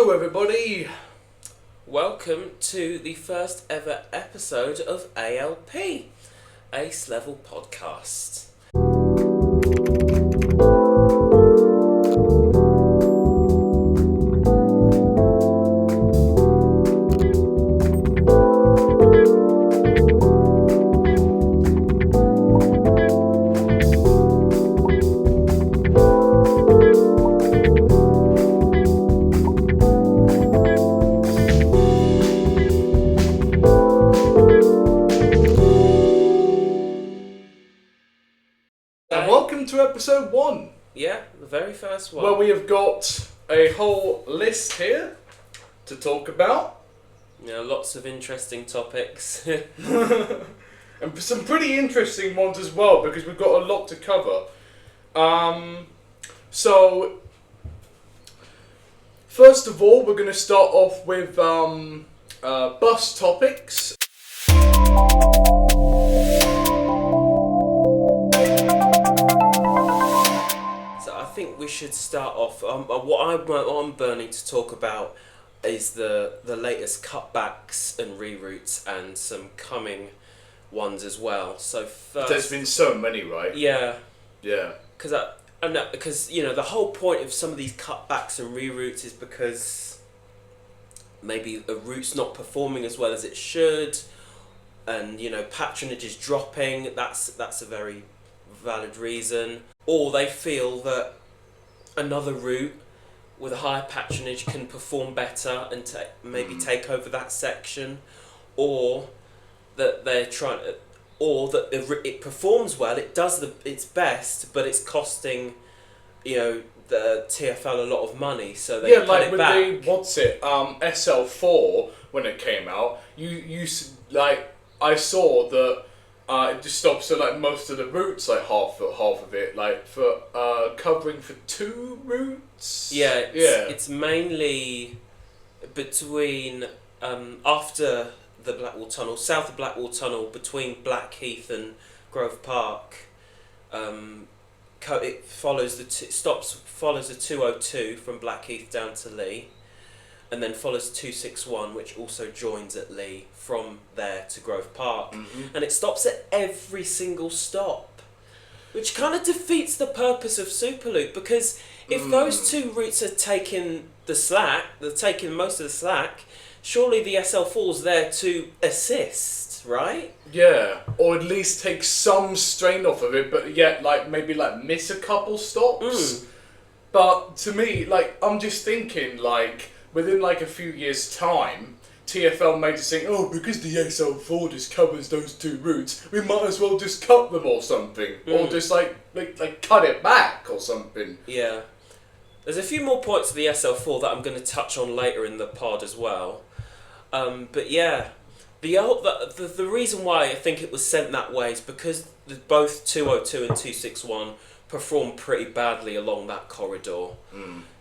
Hello everybody! Welcome to the first ever episode of ALP, Ace Level Podcast. To episode 1. Yeah, the very first one. Well, we have got a whole list here to talk about. Yeah, lots of interesting topics. And some pretty interesting ones as well, because we've got a lot to cover. So, first of all, we're going to start off with bus topics. I think we should start off. What I'm burning to talk about is the latest cutbacks and reroutes and some coming ones as well. So first, there's been so many, right? Yeah. Yeah. Because you know the whole point of some of these cutbacks and reroutes is because maybe a route's not performing as well as it should, and you know patronage is dropping. That's a very valid reason. Or they feel that another route with a higher patronage can perform better and maybe take over that section, or that they're trying to, or that it performs well, it does its best, but it's costing, the TFL a lot of money, so they cut it back. Yeah, like with SL4 when it came out, I saw that. It just stops at like most of the routes, like half of it, like for covering for 2 routes. Yeah, it's mainly between after the Blackwall Tunnel, south of Blackwall Tunnel, between Blackheath and Grove Park. It follows the 202 from Blackheath down to Lee, and then follows 261, which also joins at Lee from there to Grove Park. Mm-hmm. And it stops at every single stop, which kind of defeats the purpose of Superloop, because if those 2 routes are taking the slack, they're taking most of the slack, surely the SL4's there to assist, right? Yeah, or at least take some strain off of it, but yet maybe miss a couple stops. But to me, I'm just thinking, within a few years' time, TFL may just think, because the SL4 just covers those 2 routes, we might as well just cut them or something. Or just cut it back or something. Yeah. There's a few more points of the SL4 that I'm going to touch on later in the pod as well. But yeah, the reason why I think it was sent that way is because both 202 and 261 performed pretty badly along that corridor.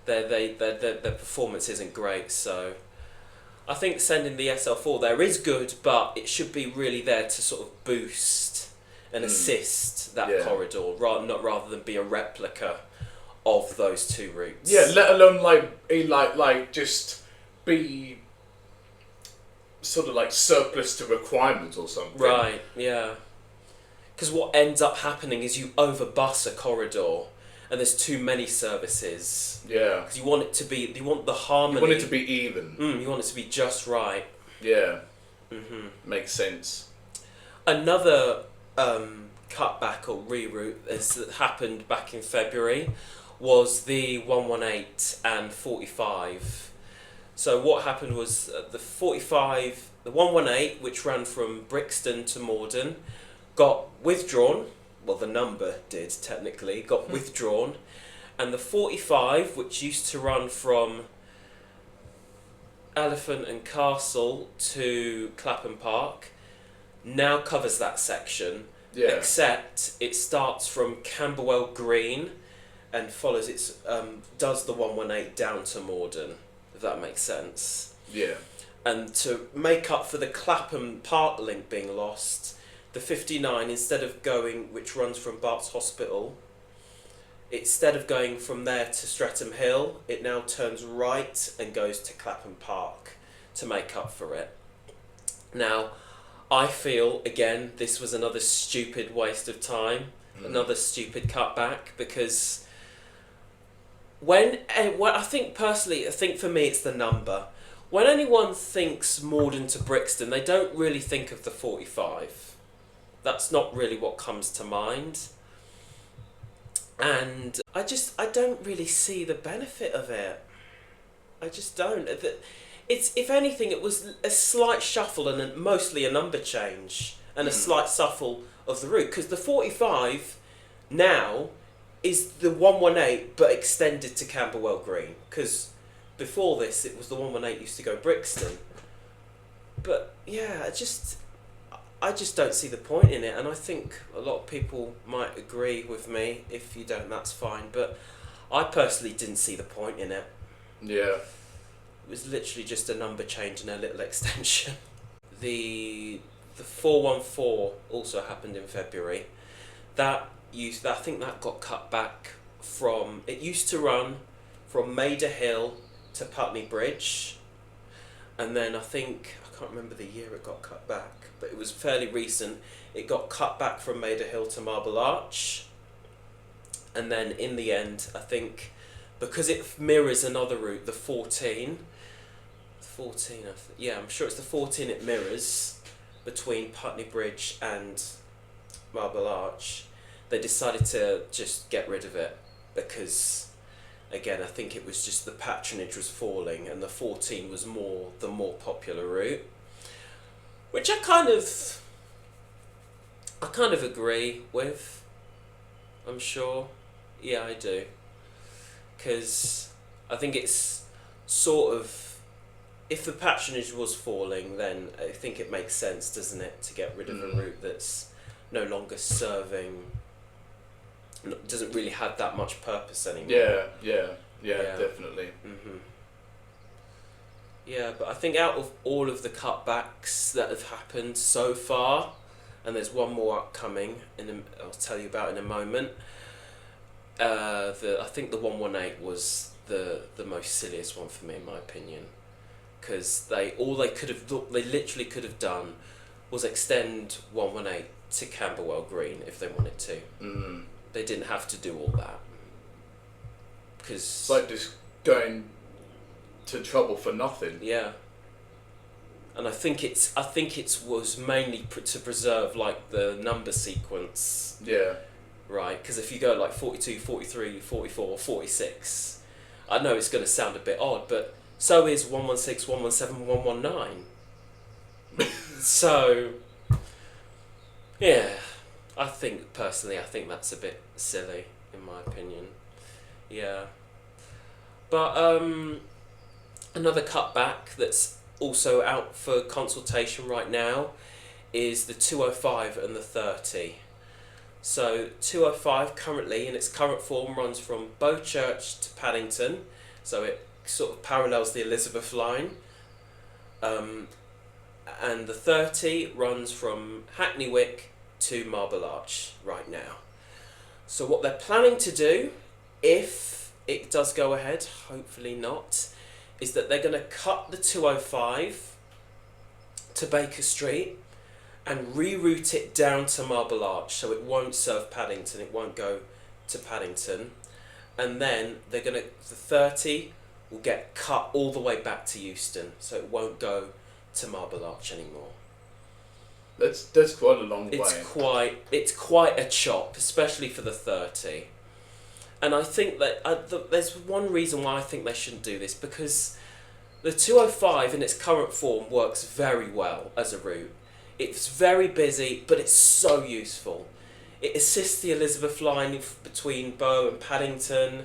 Their performance isn't great, so I think sending the SL4 there is good, but it should be really there to sort of boost and assist that corridor, rather than be a replica of those 2 routes. Yeah, let alone just be sort of surplus to requirements or something. Right. Yeah. Because what ends up happening is you overbus a corridor. And there's too many services. Yeah. Because you want the harmony. You want it to be even. You want it to be just right. Yeah. Makes sense. Another cutback or reroute that happened back in February was the 118 and 45. So what happened was the 118, which ran from Brixton to Morden, got withdrawn. Well, the number did, technically, got withdrawn. And the 45, which used to run from Elephant and Castle to Clapham Park, now covers that section. Yeah. Except it starts from Camberwell Green and follows does the 118 down to Morden, if that makes sense. Yeah. And to make up for the Clapham Park link being lost, the 59, instead of going, which runs from Barts Hospital, instead of going from there to Streatham Hill, it now turns right and goes to Clapham Park to make up for it. Now, I feel, again, this was another stupid waste of time, another stupid cutback, because when I think personally, I think for me it's the number. When anyone thinks Morden to Brixton, they don't really think of the 45. That's not really what comes to mind. And I don't really see the benefit of it. I just don't. It's, if anything, it was a slight shuffle and mostly a number change and a slight shuffle of the route. Because the 45 now is the 118 but extended to Camberwell Green. Because before this, it was the 118 used to go Brixton. But yeah, I just don't see the point in it, and I think a lot of people might agree with me. If you don't, that's fine, but I personally didn't see the point in it. Yeah. It was literally just a number change and a little extension. The 414 also happened in February. I think that got cut back from, it used to run from Maida Hill to Putney Bridge, and then I can't remember the year it got cut back, but it was fairly recent. It got cut back from Maida Hill to Marble Arch, and then in the end, I think, because it mirrors another route, the 14, I'm sure it's the 14 it mirrors, between Putney Bridge and Marble Arch, they decided to just get rid of it, because, again, I think it was just the patronage was falling and the 14 was the more popular route, which I kind of agree with, I'm sure. Yeah, I do. Because I think it's sort of, if the patronage was falling, then I think it makes sense, doesn't it, to get rid of a route that's no longer serving, doesn't really have that much purpose anymore. Yeah, definitely. Yeah, but I think out of all of the cutbacks that have happened so far, and there's one more upcoming, I'll tell you about in a moment, I think the 118 was the most silliest one for me, in my opinion, because they literally could have done was extend 118 to Camberwell Green if they wanted to. They didn't have to do all that, because it's like just going to trouble for nothing. Yeah. And I think it was mainly to preserve like the number sequence. Yeah. Right, because if you go like 42, 43, 44, 46, I know it's going to sound a bit odd, but so is 116, 117, 119. So, yeah, I think that's a bit silly, in my opinion. Yeah. But another cutback that's also out for consultation right now is the 205 and the 30. So 205 currently, in its current form, runs from Bowchurch to Paddington, so it sort of parallels the Elizabeth line. And the 30 runs from Hackney Wick to Marble Arch right now. So what they're planning to do, if it does go ahead, hopefully not, is that they're going to cut the 205 to Baker Street and reroute it down to Marble Arch, so it won't serve Paddington, it won't go to Paddington. And then the 30 will get cut all the way back to Euston, so it won't go to Marble Arch anymore. That's quite a long way. It's quite a chop, especially for the 30. And I think that there's one reason why I think they shouldn't do this, because the 205 in its current form works very well as a route. It's very busy, but it's so useful. It assists the Elizabeth line between Bow and Paddington.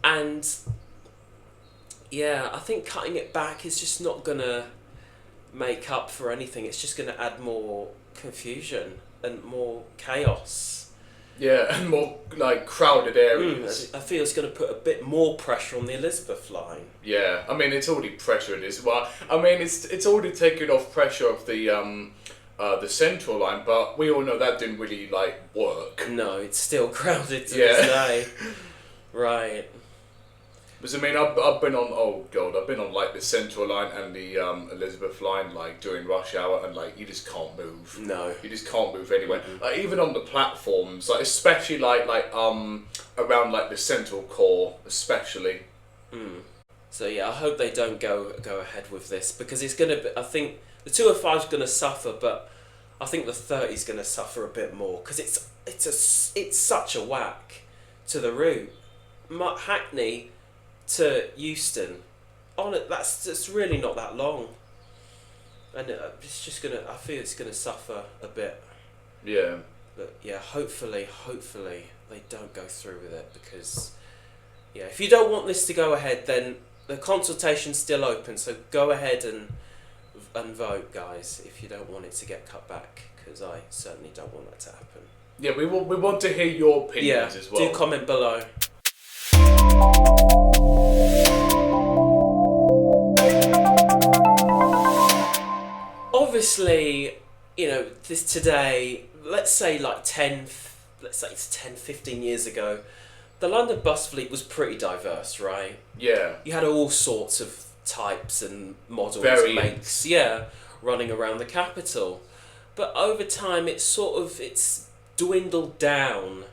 And yeah, I think cutting it back is just not going to make up for anything. It's just going to add more confusion and more chaos. Yeah, and more like crowded areas. I feel it's going to put a bit more pressure on the Elizabeth line. Yeah, I mean it's already pressured as well. I mean it's already taken off pressure of the the Central line, but we all know that didn't really like work. No, it's still crowded to this day. Right. Because I mean, I've been on like the Central line and the Elizabeth line like during rush hour, and like you just can't move. No. You just can't move anywhere. Like even on the platforms, like especially like around like the Central core, especially. So yeah, I hope they don't go ahead with this, because it's gonna be, I think the 205 is gonna suffer, but I think the 30 is gonna suffer a bit more, because it's such a whack to the route. Hackney to Euston, that's really not that long, and it's just gonna. I feel it's gonna suffer a bit. Yeah. But yeah, hopefully they don't go through with it, because yeah, if you don't want this to go ahead, then the consultation's still open. So go ahead and vote, guys, if you don't want it to get cut back, because I certainly don't want that to happen. Yeah, we want to hear your opinions as well. Do comment below. Obviously, this today, let's say it's 10, 15 years ago, the London bus fleet was pretty diverse, right? Yeah. You had all sorts of types and models and makes, running around the capital. But over time, it's dwindled down.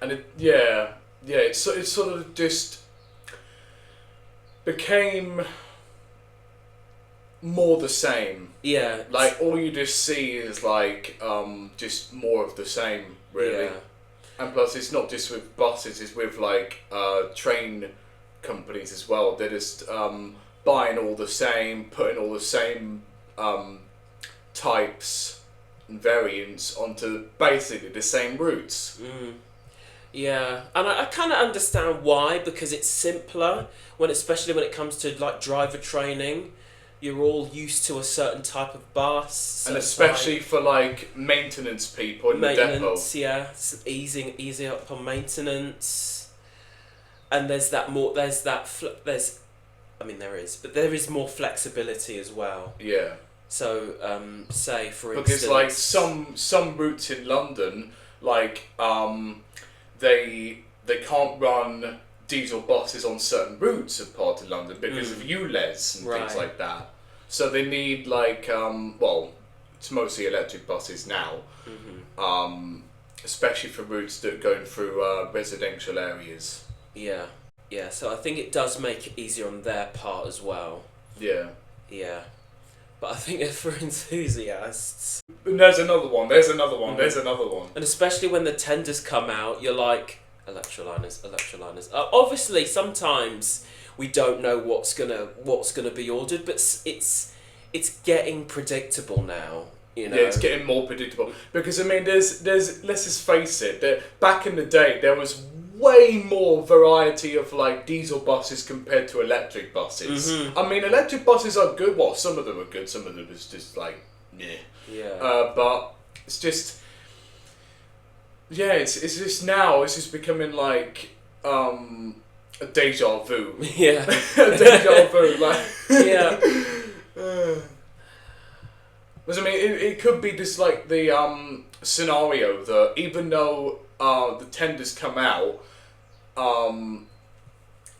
And it sort of just became more the same. Yeah. Like all you just see is like just more of the same, really. Yeah. And plus, it's not just with buses; it's with like train companies as well. They're just buying all the same, putting all the same types and variants onto basically the same routes. Yeah, and I kind of understand why, because it's simpler especially when it comes to like driver training. You're all used to a certain type of bus, and especially for like maintenance people in the depot. Yeah, it's easy up on maintenance, and there is more flexibility as well. Yeah. So, say for instance, because like some routes in London, like they can't run diesel buses on certain routes of part of London because of ULEZ and things like that. So they need like it's mostly electric buses now, especially for routes that are going through residential areas. Yeah. So I think it does make it easier on their part as well. Yeah. Yeah. But I think for enthusiasts... And there's another one. And especially when the tenders come out, you're like, electroliners. Obviously, sometimes we don't know what's gonna be ordered, but it's getting predictable now. Yeah, it's getting more predictable. Because I mean, there's let's just face it. That back in the day, there was way more variety of like diesel buses compared to electric buses. I mean, electric buses are good. Well, some of them are good. Some of them is just like, but it's just, it's just now. It's just becoming like a deja vu. Yeah, a deja vu. Like Because I mean, it could be just like the scenario that even though the tenders come out,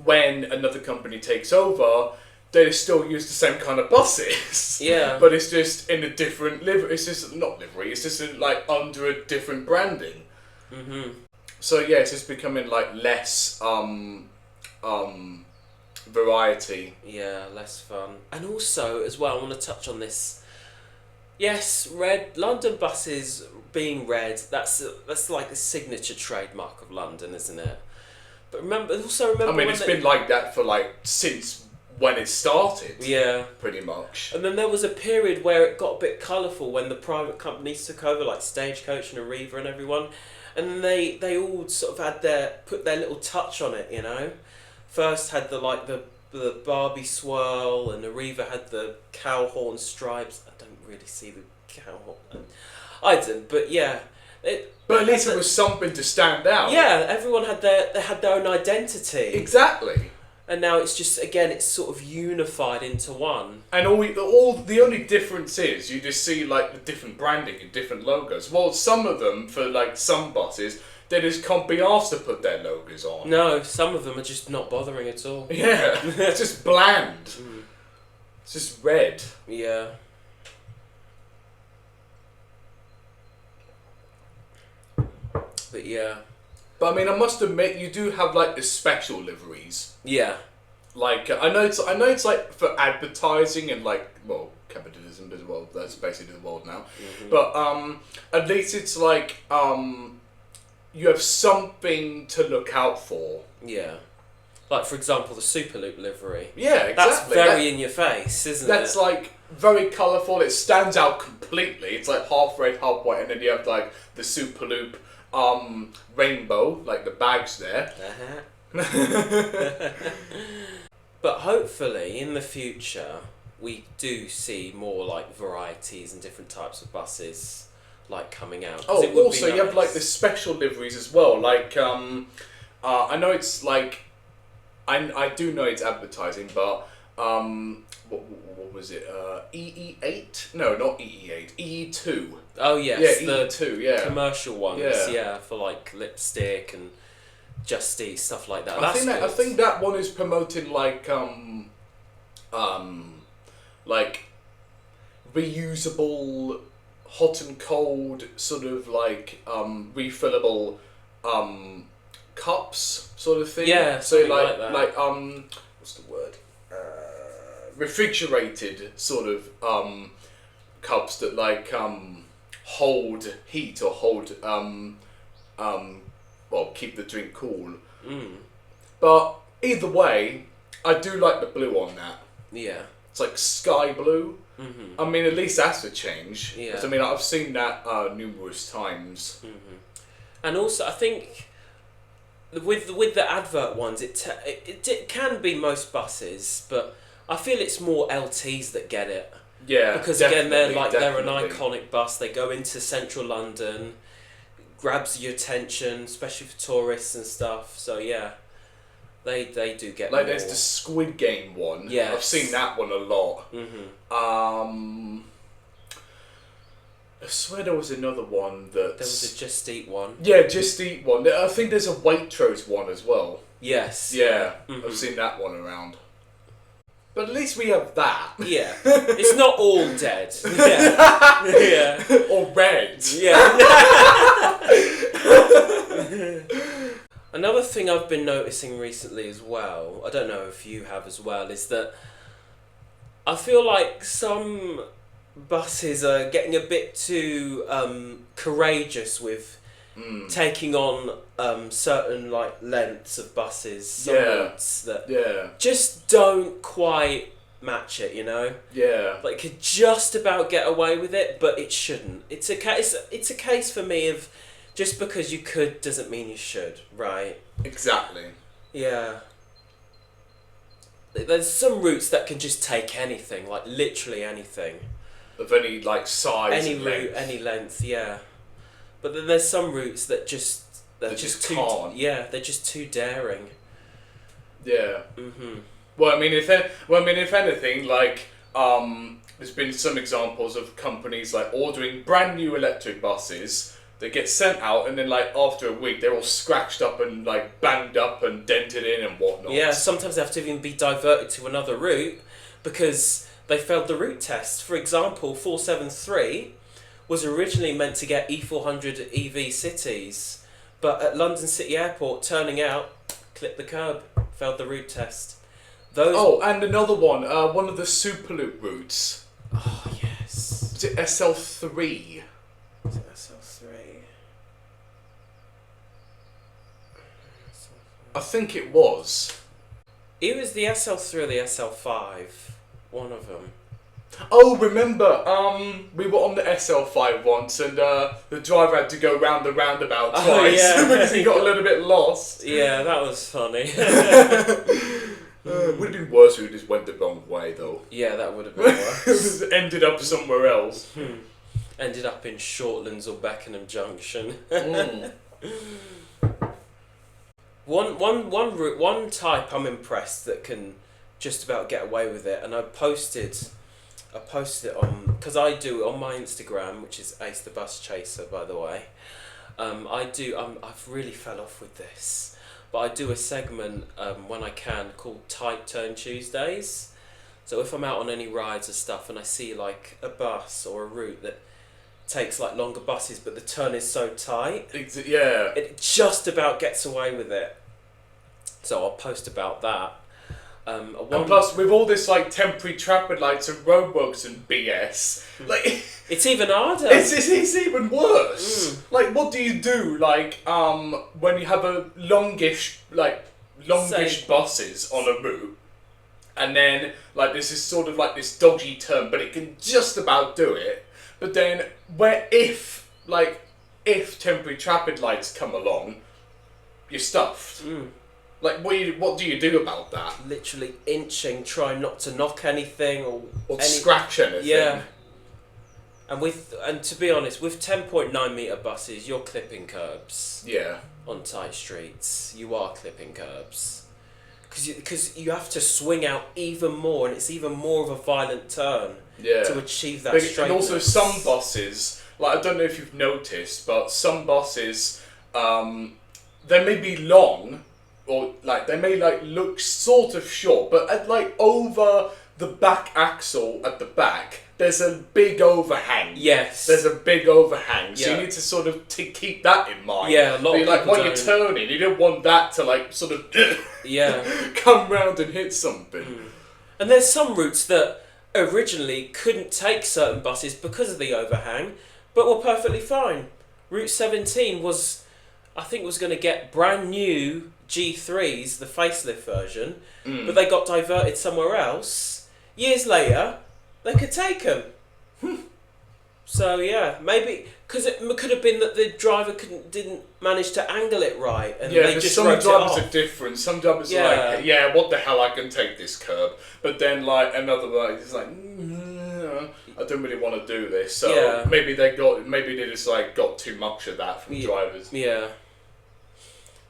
when another company takes over, they still use the same kind of buses. Yeah. But it's just in a different livery. It's just not livery. It's just like under a different branding. So yeah, it's just becoming like less variety. Yeah, less fun. And also, as well, I want to touch on this. Yes, London buses being red, that's like the signature trademark of London, isn't it? But remember. I mean, it's been like that for like since when it started. Yeah. Pretty much. And then there was a period where it got a bit colourful when the private companies took over, like Stagecoach and Arriva and everyone, and they all sort of put their little touch on it, First had the Barbie swirl, and Arriva had the cow horn stripes. I don't really see the cow horn. I didn't, but yeah. But at least it was something to stand out. Yeah, everyone had their own identity. Exactly. And now it's just, again, it's sort of unified into one. And all the only difference is you just see like the different branding and different logos. Well, some of them, for like some buses, they just can't be asked to put their logos on. No, some of them are just not bothering at all. Yeah, it's just bland. It's just red. Yeah. But yeah. But I mean, I must admit, you do have like the special liveries. Yeah. Like I know it's like for advertising and like, well, capitalism as well. That's basically the world now. But at least it's like you have something to look out for. Yeah. Like, for example, the Superloop livery. Yeah, exactly. That's very in your face, isn't it? That's like very colourful. It stands out completely. It's like half red, half white, and then you have like the Superloop rainbow, like the bags there. But hopefully, in the future, we do see more like varieties and different types of buses like coming out. Oh, it would also be nice. you have like the special liveries as well. Like I know it's like I do know it's advertising, but what was it? EE8? No, not EE8. EE2. Oh yes, yeah, EE2. Yeah, commercial ones. Yeah. Yeah, for like lipstick and Just Eat, stuff like that. I think that one is promoting like reusable hot and cold sort of like refillable cups sort of thing. Yeah, so like that. like what's the word? Refrigerated sort of cups that like hold heat or hold well, keep the drink cool. But either way, I do like the blue on that. Yeah. It's like sky blue. I mean, at least that's a change. Yeah. 'Cause, I mean, I've seen that numerous times. And also, I think with the advert ones, it can be most buses, but I feel it's more LTs that get it. Yeah, Because again, they're an definitely. iconic bus. They go into central London, grabs your attention, especially for tourists and stuff. So yeah, they do get Like more. there's the Squid Game one. Yes. I've seen that one a lot. I swear there was another one that... There was a Just Eat one. Yeah, Just Eat one. I think there's a Waitrose one as well. Yes. Yeah, I've seen that one around. But at least we have that. Yeah. It's not all dead. Yeah. Yeah. Or red. Yeah. Another thing I've been noticing recently as well, I don't know if you have as well, is that I feel like some buses are getting a bit too courageous with taking on certain like lengths of buses, some routes that just don't quite match it, you know? Yeah. Like, could just about get away with it, but it shouldn't. It's a case for me of just because you could doesn't mean you should, right? Exactly. Yeah. There's some routes that can just take anything, like literally anything. Of any like size. Any and route, length. any length, yeah. But then there's some routes that just they're just too can't. yeah, they're just too daring. Yeah. Well, I mean, if anything, like there's been some examples of companies like ordering brand new electric buses. They get sent out, and then like after a week, they're all scratched up and like banged up and dented in and whatnot. Yeah, sometimes they have to even be diverted to another route because they failed the route test. For example, 473 was originally meant to get E400 EV cities, but at London City Airport, turning out, clipped the curb, failed the route test. Oh, and another one, one of the Superloop routes. Oh, yes. Was it SL3? Was it SL3? I think it was. It was the SL3 or the SL5, one of them. Oh, remember, we were on the SL5 once, and the driver had to go round the roundabout twice because he got a little bit lost. Yeah, that was funny. Would have been worse if we just went the wrong way, though. Yeah, that would have been worse. Ended up somewhere else. Ended up in Shortlands or Beckenham Junction. One type I'm impressed that can just about get away with it, and I posted it on, because I do on my Instagram, which is Ace the Bus Chaser, by the way. I've really fell off with this, but I do a segment when I can called Tight Turn Tuesdays. So if I'm out on any rides or stuff and I see like a bus or a route that takes like longer buses, but the turn is so tight, yeah, it just about gets away with it. So I'll post about that. And plus, with all this like temporary traffic lights and roadworks and BS, like it's even harder. It's even worse. Like, what do you do? Like, when you have a longish buses on a route, and then like this is sort of like this dodgy turn, but it can just about do it. But then, if temporary traffic lights come along, you're stuffed. Like, what do you do about that? Literally inching, trying not to knock anything or scratch anything. Yeah. And to be honest, with 10.9 metre buses, you're clipping curbs. Yeah. On tight streets, you are clipping curbs. Because you have to swing out even more, and it's even more of a violent turn to achieve that straightness. And also some buses, like I don't know if you've noticed, but some buses, they may be long, or like they may like look sort of short, but at like over the back axle at the back, there's a big overhang. Yes. There's a big overhang, so you need to sort of keep that in mind. Yeah, a lot of people like when you're turning, you don't want that to like sort of come round and hit something. And there's some routes that originally couldn't take certain buses because of the overhang, but were perfectly fine. Route 17 was going to get brand new G3s, the facelift version, but they got diverted somewhere else. Years later, they could take them. So yeah, maybe because it could have been that the driver didn't manage to angle it right, and they just some wrote drivers it off. are different. Some drivers are like, what the hell, I can take this curb, but then like another one is like, I don't really want to do this. So maybe they just like got too much of that from drivers. Yeah.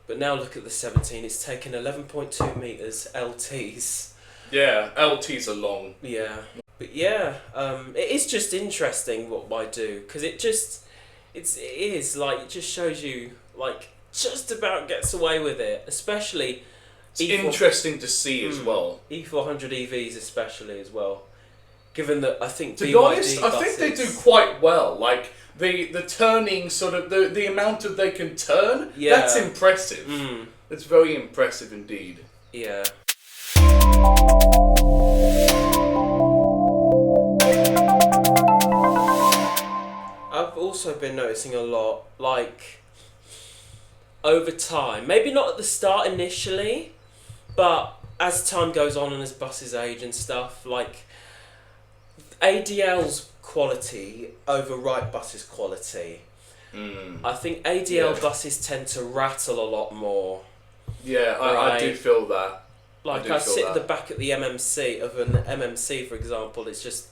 But now look at the 17. It's taken 11.2 metres LTs. Yeah, LTs are long. Yeah. But yeah, it is just interesting what I do, because it just shows you like just about gets away with it, especially. It's interesting to see as well. E400 EVs especially as well, given that I think to be honest, I think they do quite well. Like the turning, sort of the amount of they can turn. Yeah. That's impressive. It's very impressive indeed. Yeah. I've also been noticing a lot, like, over time, maybe not at the start initially, but as time goes on and as buses age and stuff, like, ADL's quality override buses' quality. I think ADL buses tend to rattle a lot more. Yeah, I do feel that. Like, I sit at the back at the MMC of an MMC, for example, it's just...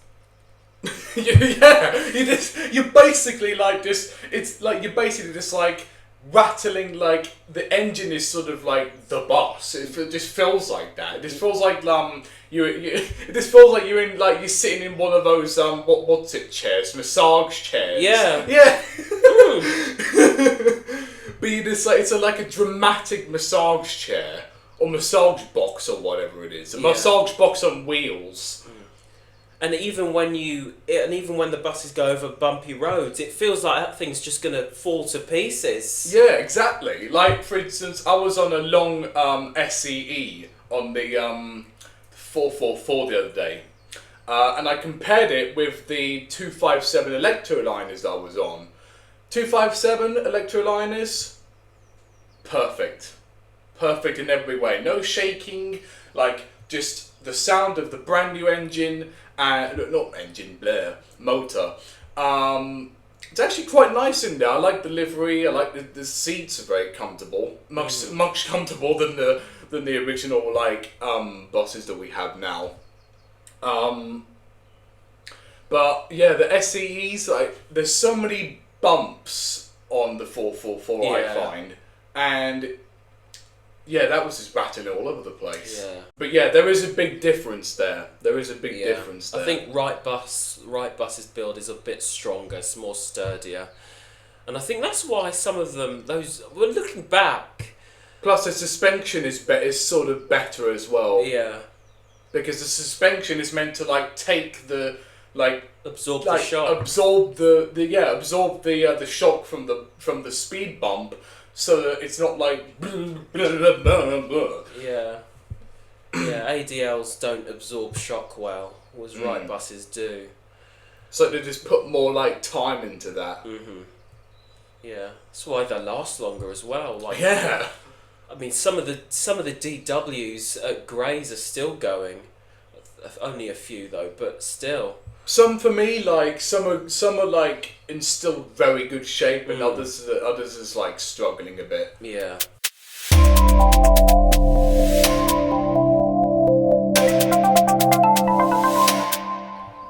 you're basically like just, it's like you're basically just like rattling, like the engine is sort of like the bus. It just feels like that. It just feels like it just feels like you're sitting in one of those what's it, chairs, massage chairs. Yeah. But you just like, it's like a dramatic massage chair or massage box or whatever it is. A massage box on wheels. And even when the buses go over bumpy roads, it feels like that thing's just gonna fall to pieces. Yeah, exactly. Like, for instance, I was on a long SEE on the 444 the other day, and I compared it with the 257 electroliners that I was on. 257 electroliners, perfect in every way. No shaking, like just the sound of the brand new engine. Motor. It's actually quite nice in there. I like the livery. I like the seats are very comfortable. Much comfortable than the original buses that we have now. But yeah, the SEEs, like there's so many bumps on the 444 I find, and yeah, that was just rattling all over the place. Yeah. But yeah, there is a big difference there. There is a big difference there. I think Right Bus's build is a bit stronger, it's more sturdier. And I think that's why some of them, well, looking back... Plus the suspension is sort of better as well. Yeah. Because the suspension is meant to like take the... like absorb the shock. Absorb the shock from the speed bump, so that it's not like Yeah. Yeah, ADLs don't absorb shock well, whereas Right Buses do. So they just put more like time into that. Mhm. Yeah, that's why they last longer as well. Like, yeah. I mean, some of the DWs at Greys are still going. Only a few though, but still. Some for me, like some are like in still very good shape, and others is like struggling a bit. Yeah.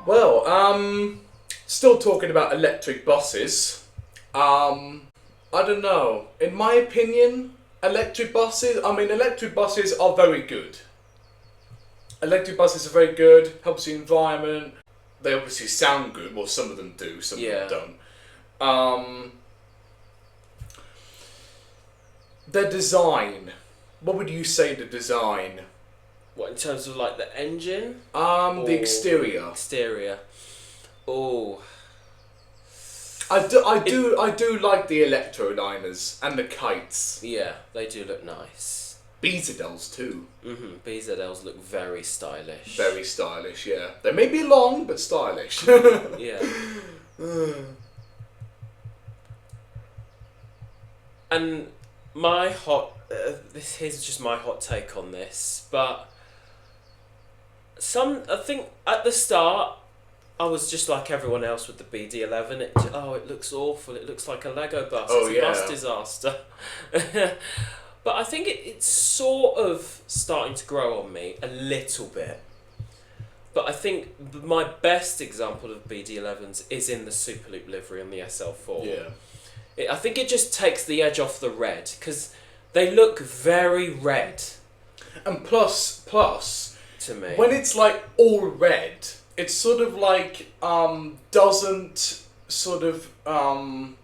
Well, still talking about electric buses. I don't know. In my opinion, electric buses are very good. Electric buses are very good, helps the environment. They obviously sound good. Well, some of them do, some of them don't. Their design. What would you say the design? What, in terms of like the engine? The exterior. Exterior. Oh. I do like the electroliners and the kites. Yeah, they do look nice. BZLs too. BZLs look very stylish. Very stylish, yeah. They may be long, but stylish. Yeah. And my here's just my hot take on this, but I think at the start, I was just like everyone else with the BD11. It looks awful. It looks like a Lego bus. It's a bus disaster. But I think it's sort of starting to grow on me a little bit. But I think my best example of BD11s is in the Superloop livery on the SL4. Yeah. I think it just takes the edge off the red, because they look very red. And plus, to me, when it's like all red, it sort of like doesn't sort of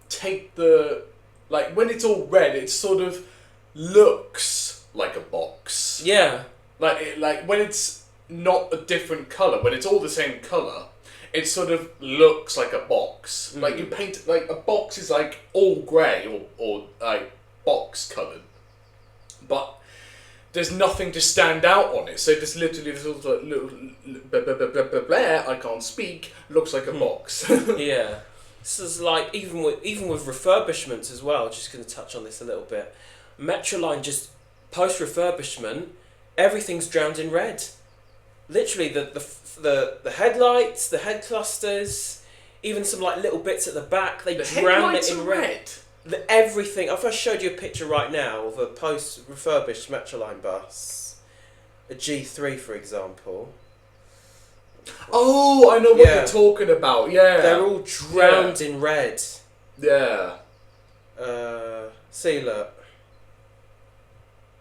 take the, like when it's all red, it sort of looks like a box. Yeah. Like when it's not a different colour, when it's all the same colour, it sort of looks like a box. Like you paint, like a box is like all grey or like box coloured, but there's nothing to stand out on it. So just literally this little I can't speak, looks like a box. Yeah. This is like even with refurbishments as well. Just going to touch on this a little bit. Metroline, just post refurbishment, everything's drowned in red. Literally the headlights, the head clusters, even some like little bits at the back, they drown it in red. Everything. If I showed you a picture right now of a post refurbished Metroline bus, a G3 for example. Oh, I know what you're talking about. Yeah, they're all drowned in red. Yeah. See, look.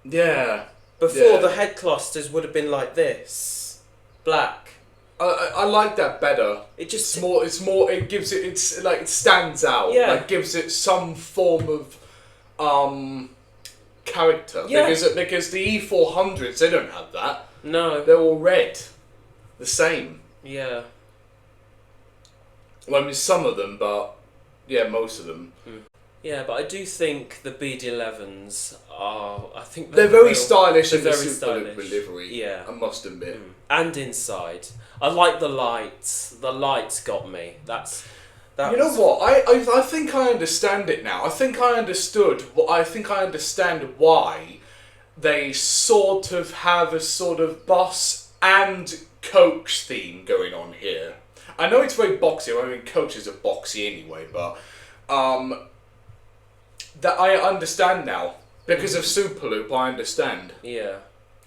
Yeah. Before the head clusters would have been like this, black. I like that better. It just it's more. It gives it. It's like it stands out. Yeah. Like gives it some form of character. Yeah. Because the E400s, they don't have that. No. They're all red. The same. Yeah. Well, I mean some of them, but yeah, most of them. Yeah, but I do think the BD11s are. I think they're very stylish. They're in the very Superloop stylish. Delivery. Yeah, I must admit. And inside, I like the lights. The lights got me. You know what? I think I understand it now. I think I understood. I think I understand why they sort of have a sort of bus and coach theme going on here. I know it's very boxy. I mean, coaches are boxy anyway, but that I understand now because of Superloop. I understand. Yeah.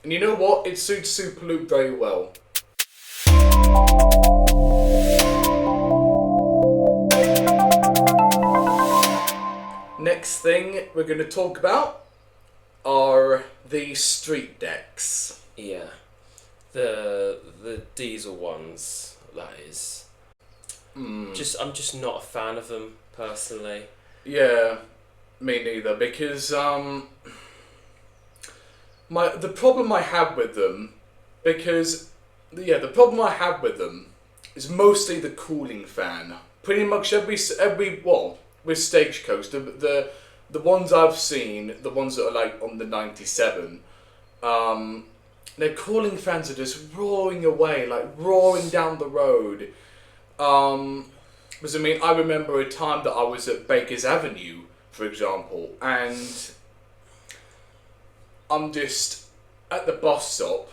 And you know what? It suits Superloop very well. Next thing we're going to talk about are the street decks. Yeah. The diesel ones, that is. I'm just not a fan of them, personally. Yeah, me neither, because the problem I have with them, the problem I have with them is mostly the cooling fan. Pretty much every with Stagecoach, the ones I've seen, the ones that are like on the 97, their cooling fans are just roaring away, like roaring down the road. Because I mean, I remember a time that I was at Baker's Avenue, for example, and I'm just at the bus stop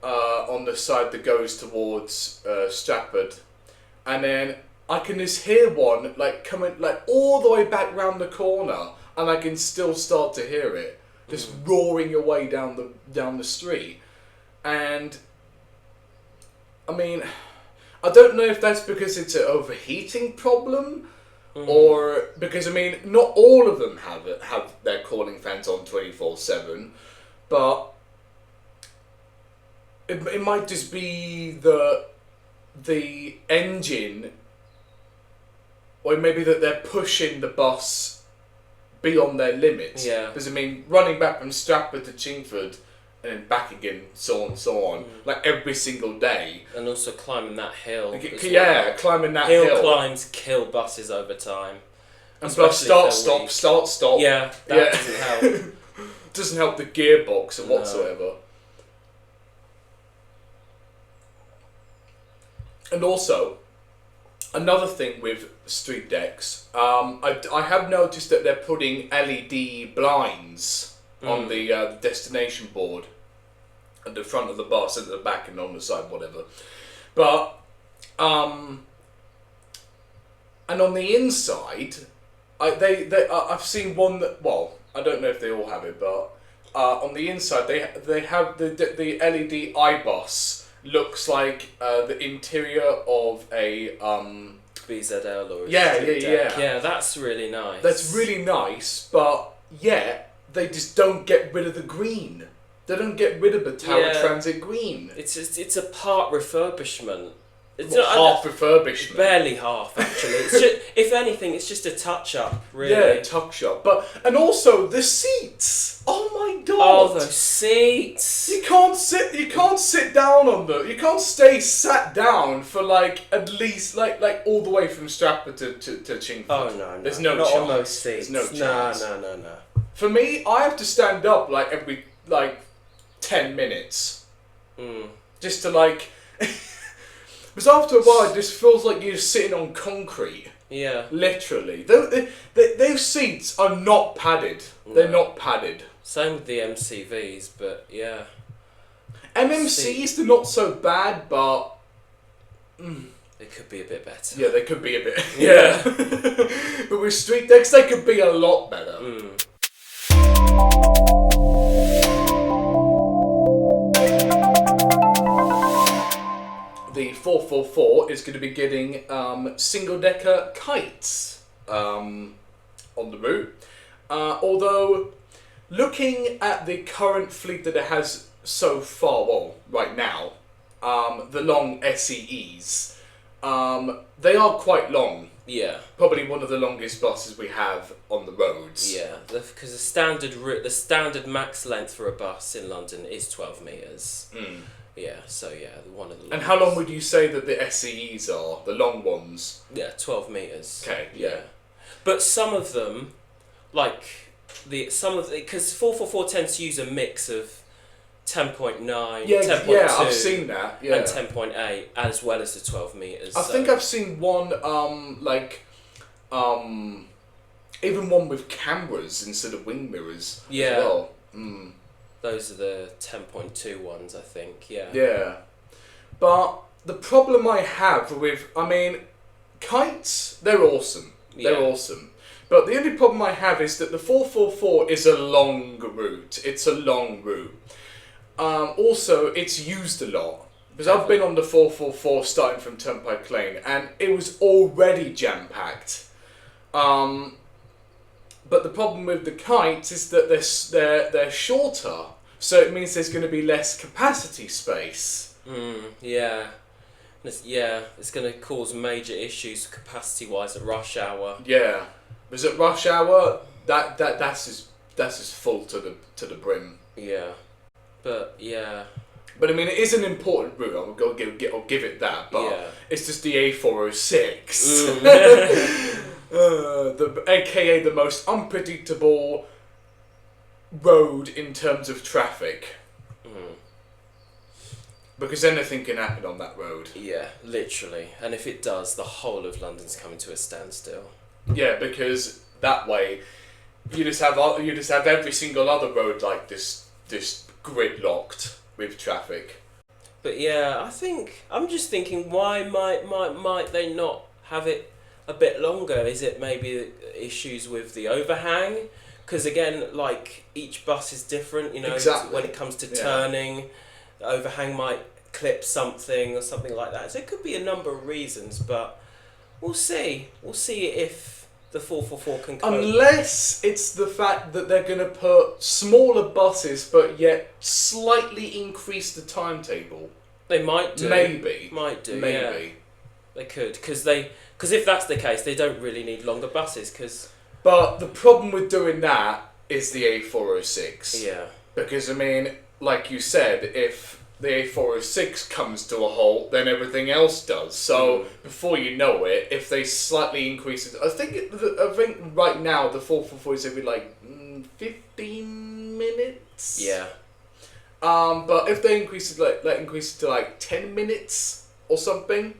on the side that goes towards Stratford, and then I can just hear one like coming like all the way back round the corner, and I can still start to hear it just roaring away down the street. And I mean, I don't know if that's because it's an overheating problem, or because I mean, not all of them have their cooling fans on 24/7, but it might just be the engine, or maybe that they're pushing the bus beyond their limits. Yeah. Because I mean, running back from Stratford to Chingford and then back again, so on and so on, like every single day. And also climbing that hill. Climbing that hill. Hill climbs kill buses over time. And plus start, stop. Yeah, that doesn't help. Doesn't help the gearbox or whatsoever. And also, another thing with street decks, I have noticed that they're putting LED blinds on the destination board at the front of the bus, at the back and on the side, whatever. But and on the inside, I've seen one that, well, I don't know if they all have it, but on the inside they have the LED iBus. Looks like the interior of a VZL or yeah. That's really nice. That's really nice, but yet they just don't get rid of the green. They don't get rid of the Tower Transit green. It's a part refurbishment. It's half refurbishment. Barely half, actually. It's just, if anything, it's just a touch up, really. Yeah, touch up. And also the seats. Oh my god! Oh, those seats! You can't sit down on them. You can't stay sat down for like at least like all the way from Stratford to Chingford. Oh no! There's no not chance. On those seats. There's no chance. No. For me, I have to stand up like every 10 minutes, just to like. Because after a while, it just feels like you're sitting on concrete. Yeah. Literally. Those seats are not padded. No. They're not padded. Same with the MCVs, but yeah. MMCs, they're not so bad, but... They could be a bit better. Yeah, they could be a bit... Yeah. But with street decks, they could be a lot better. The 444 is going to be getting single-decker kites on the route. Although, looking at the current fleet that it has so far, well, right now, the long SEEs, they are quite long. Yeah. Probably one of the longest buses we have on the roads. Yeah, because the standard max length for a bus in London is 12 metres. Yeah, so yeah, one of the longest. And how long would you say that the SEEs are, the long ones? Yeah, 12 metres. Okay, yeah. But some of them, because 444 tends to use a mix of 10.9, 10.2, yeah, I've seen that, yeah. And 10.8, as well as the 12 metres. I think I've seen one, even one with cameras instead of wing mirrors as well. Those are the 10.2 ones, I think, yeah. Yeah. But the problem I have with, kites, they're awesome. They're awesome. But the only problem I have is that the 444 is a long route. It's a long route. Also, it's used a lot. Because I've been on the 444 starting from Turnpike Lane, and it was already jam-packed. But the problem with the kites is that they're shorter. so it means there's going to be less capacity space. Yeah. It's going to cause major issues capacity-wise at rush hour. Yeah, because at rush hour, that's just full to the brim. Yeah, but yeah. But I mean, it is an important route. I'll give it that. But it's just the A406, aka the most unpredictable road in terms of traffic. Because anything can happen on that road. Yeah, literally. And if it does, the whole of London's coming to a standstill. Yeah, because that way, you just have every single other road like this gridlocked with traffic. But yeah, I'm just thinking, why might they not have it a bit longer? Is it maybe issues with the overhang? Because again, like, each bus is different, Exactly. when it comes to turning. The overhang might clip something or something like that. So it could be a number of reasons, but we'll see. We'll see if the 444 can cope. Unless it's the fact that they're going to put smaller buses but yet slightly increase the timetable. They might do. Maybe. Yeah. They could, because if that's the case, they don't really need longer buses. But the problem with doing that is the A406. Yeah. Because, I mean, like you said, if the A406 comes to a halt, then everything else does. So before you know it, if they slightly increase it, I think right now the 444 is every 15 minutes. Yeah. But if they increase it to 10 minutes or something,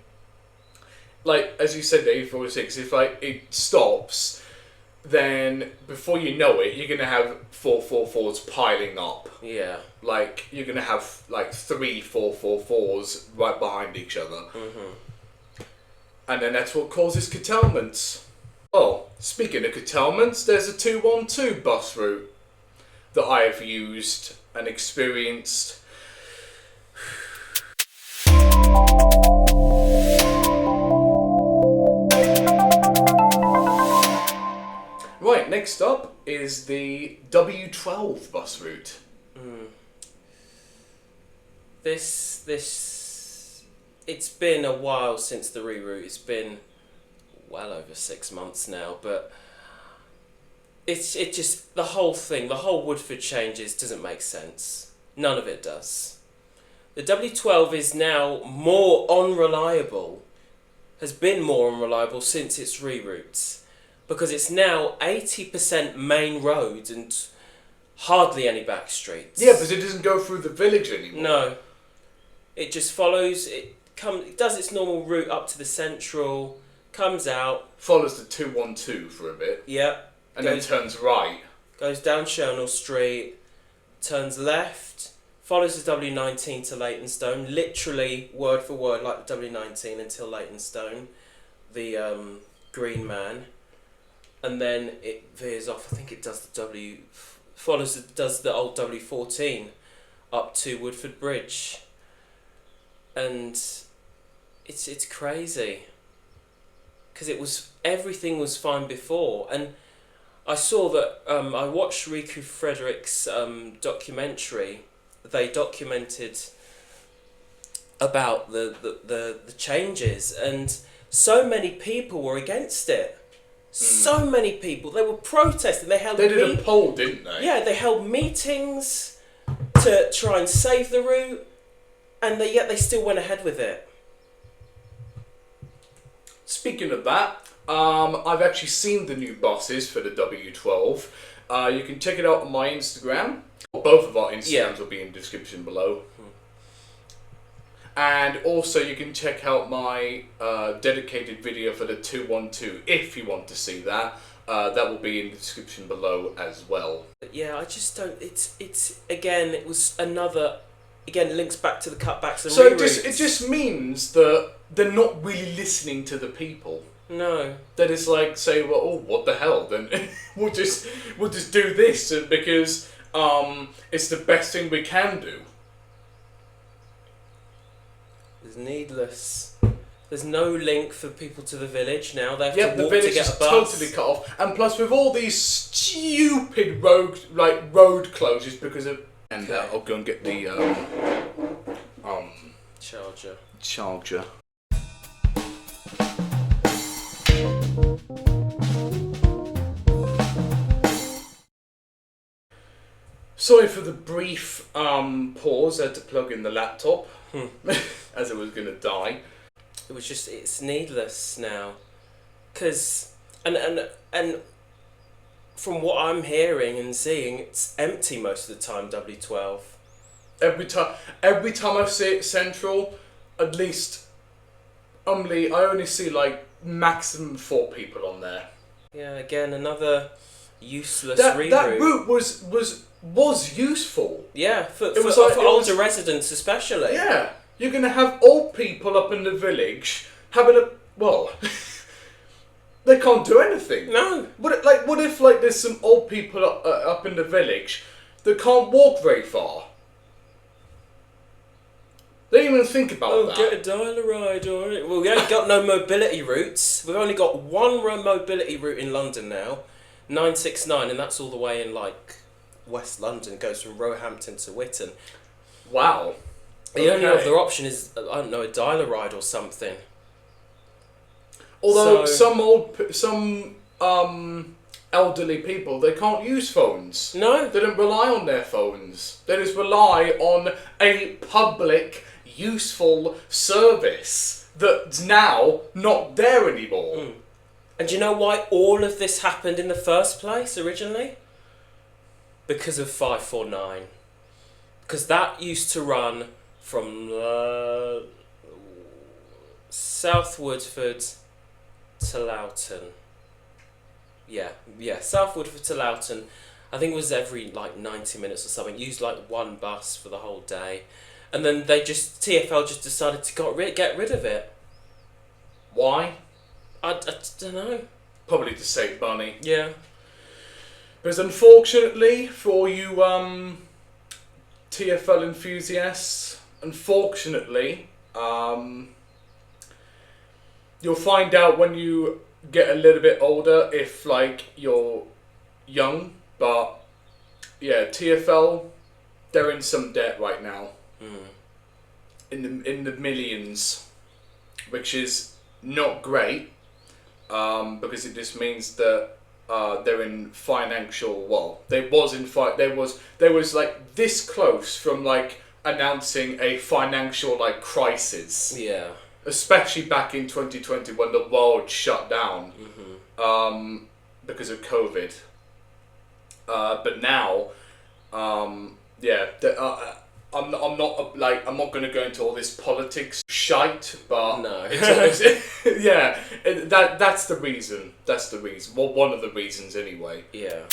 like as you said, the A406, if it stops, then before you know it, you're gonna have 444s piling up. Yeah. Like you're gonna have 3 444s right behind each other. And then that's what causes curtailments. Oh, speaking of curtailments, there's a 212 bus route that I have used and experienced. Right, next up is the W12 bus route. It's been a while since the reroute. It's been well over 6 months now, but it just, the whole Woodford changes doesn't make sense. None of it does. The W12 is now more unreliable, has been more unreliable since its reroutes, because it's now 80% main roads and hardly any back streets. Yeah, because it doesn't go through the village anymore. No. It just follows, it does its normal route up to the central, comes out. Follows the 212 for a bit. Yeah. And then turns right. Goes down Chernal Street, turns left, follows the W19 to Leytonstone, literally word for word like the W19 until Leytonstone, the Green Man. And then it veers off, I think it does does the old W14 up to Woodford Bridge. And it's crazy. Because everything was fine before. And I saw that, I watched Riku Frederick's documentary. They documented about the changes, and so many people were against it. So many people. They were protesting. They did a poll, didn't they? Yeah, they held meetings to try and save the route, and yet they still went ahead with it. Speaking of that, I've actually seen the new buses for the W12. You can check it out on my Instagram. Both of our Instagrams will be in the description below. And also you can check out my dedicated video for the 212 if you want to see that. That will be in the description below as well. Yeah, I just don't. It's again. It was another. Again, it links back to the cutbacks and so reroutes. it just means that they're not really listening to the people. No. That is like say, well, oh, what the hell? Then we'll just do this because it's the best thing we can do. It's needless. There's no link for people to the village now. They have to the walk village to get is a bus. totally cut off. And plus, with all these stupid road closures because of And Okay. I'll go and get the charger. Sorry for the brief pause. I had to plug in the laptop as it was going to die. It was just, it's needless now. Because, and from what I'm hearing and seeing, it's empty most of the time, W12. Every time I see it central, at least I only see like maximum 4 people on there. Yeah, again, another useless That reroute. route was useful. Yeah, for older residents especially. Yeah, you're gonna have old people up in the village having a they can't do anything. No. What if there's some old people up in the village that can't walk very far? They didn't even think about that. Get a dial-a-ride, alright. Well, we ain't got no mobility routes. We've only got one mobility route in London now, 969, and that's all the way in West London. It goes from Roehampton to Whitton. Wow. The only other option is, I don't know, a dial-a-ride or something. Although some elderly people, they can't use phones. No. They don't rely on their phones. They just rely on a public, useful service that's now not there anymore. Mm. And do you know why all of this happened in the first place originally? Because of 549. Because that used to run from South Woodford to Loughton. Yeah, South Woodford to Loughton. I think it was every 90 minutes or something. Used one bus for the whole day. And then TfL just decided to get rid of it. Why? I don't know. Probably to save money. Yeah. Because unfortunately for you TfL enthusiasts, unfortunately, you'll find out when you get a little bit older if you're young, but yeah, TfL, they're in some debt right now. In the millions, which is not great, because it just means that they're in financial. They was this close from announcing a financial crisis. Yeah. Especially back in 2020 when the world shut down because of COVID. But now, I'm not going to go into all this politics shite, but no. That's the reason. That's the reason. Well, one of the reasons anyway. Yeah.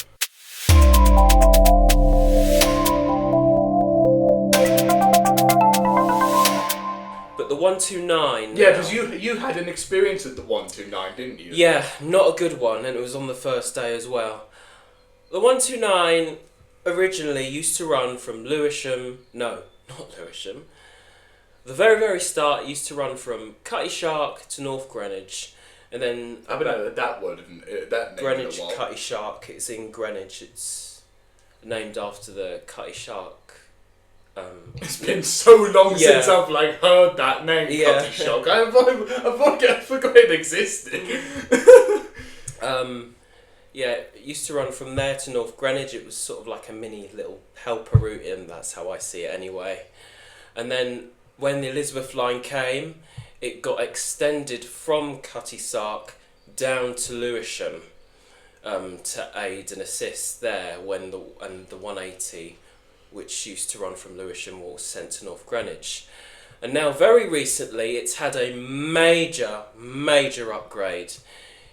But the 129. Yeah, because you had an experience with the 129, didn't you? Yeah, not a good one, and it was on the first day as well. The 129 originally used to run from Lewisham. No, not Lewisham. The very, very start used to run from Cutty Shark to North Greenwich, and then I haven't heard that word, that name Greenwich in a while. Cutty Shark. It's in Greenwich. It's named after the Cutty Shark. It's been so long since I've heard that name, Cutty Shark. I forgot it existed. It used to run from there to North Greenwich. It was sort of like a mini little helper route in, that's how I see it anyway. And then when the Elizabeth line came, it got extended from Cutty Sark down to Lewisham to aid and assist there when the 180, which used to run from Lewisham, was sent to North Greenwich. And now very recently it's had a major upgrade.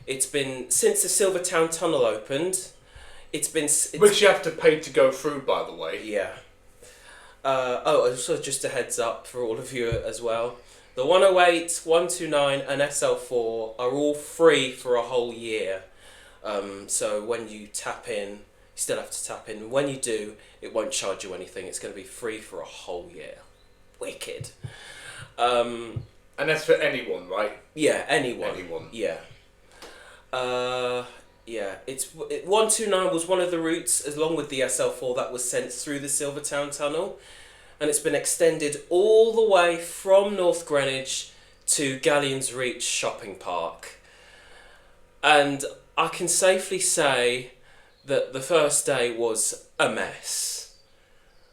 It's been, since the Silvertown Tunnel opened, which you have to pay to go through, by the way. Yeah. Also just a heads up for all of you as well. The 108, 129 and SL4 are all free for a whole year. So when you tap in, you still have to tap in. When you do, it won't charge you anything. It's going to be free for a whole year. Wicked. And that's for anyone, right? Yeah, anyone. Anyone. Yeah. it's 129 was one of the routes, along with the SL4, that was sent through the Silvertown Tunnel, and it's been extended all the way from North Greenwich to Galleons Reach Shopping Park. And I can safely say that the first day was a mess.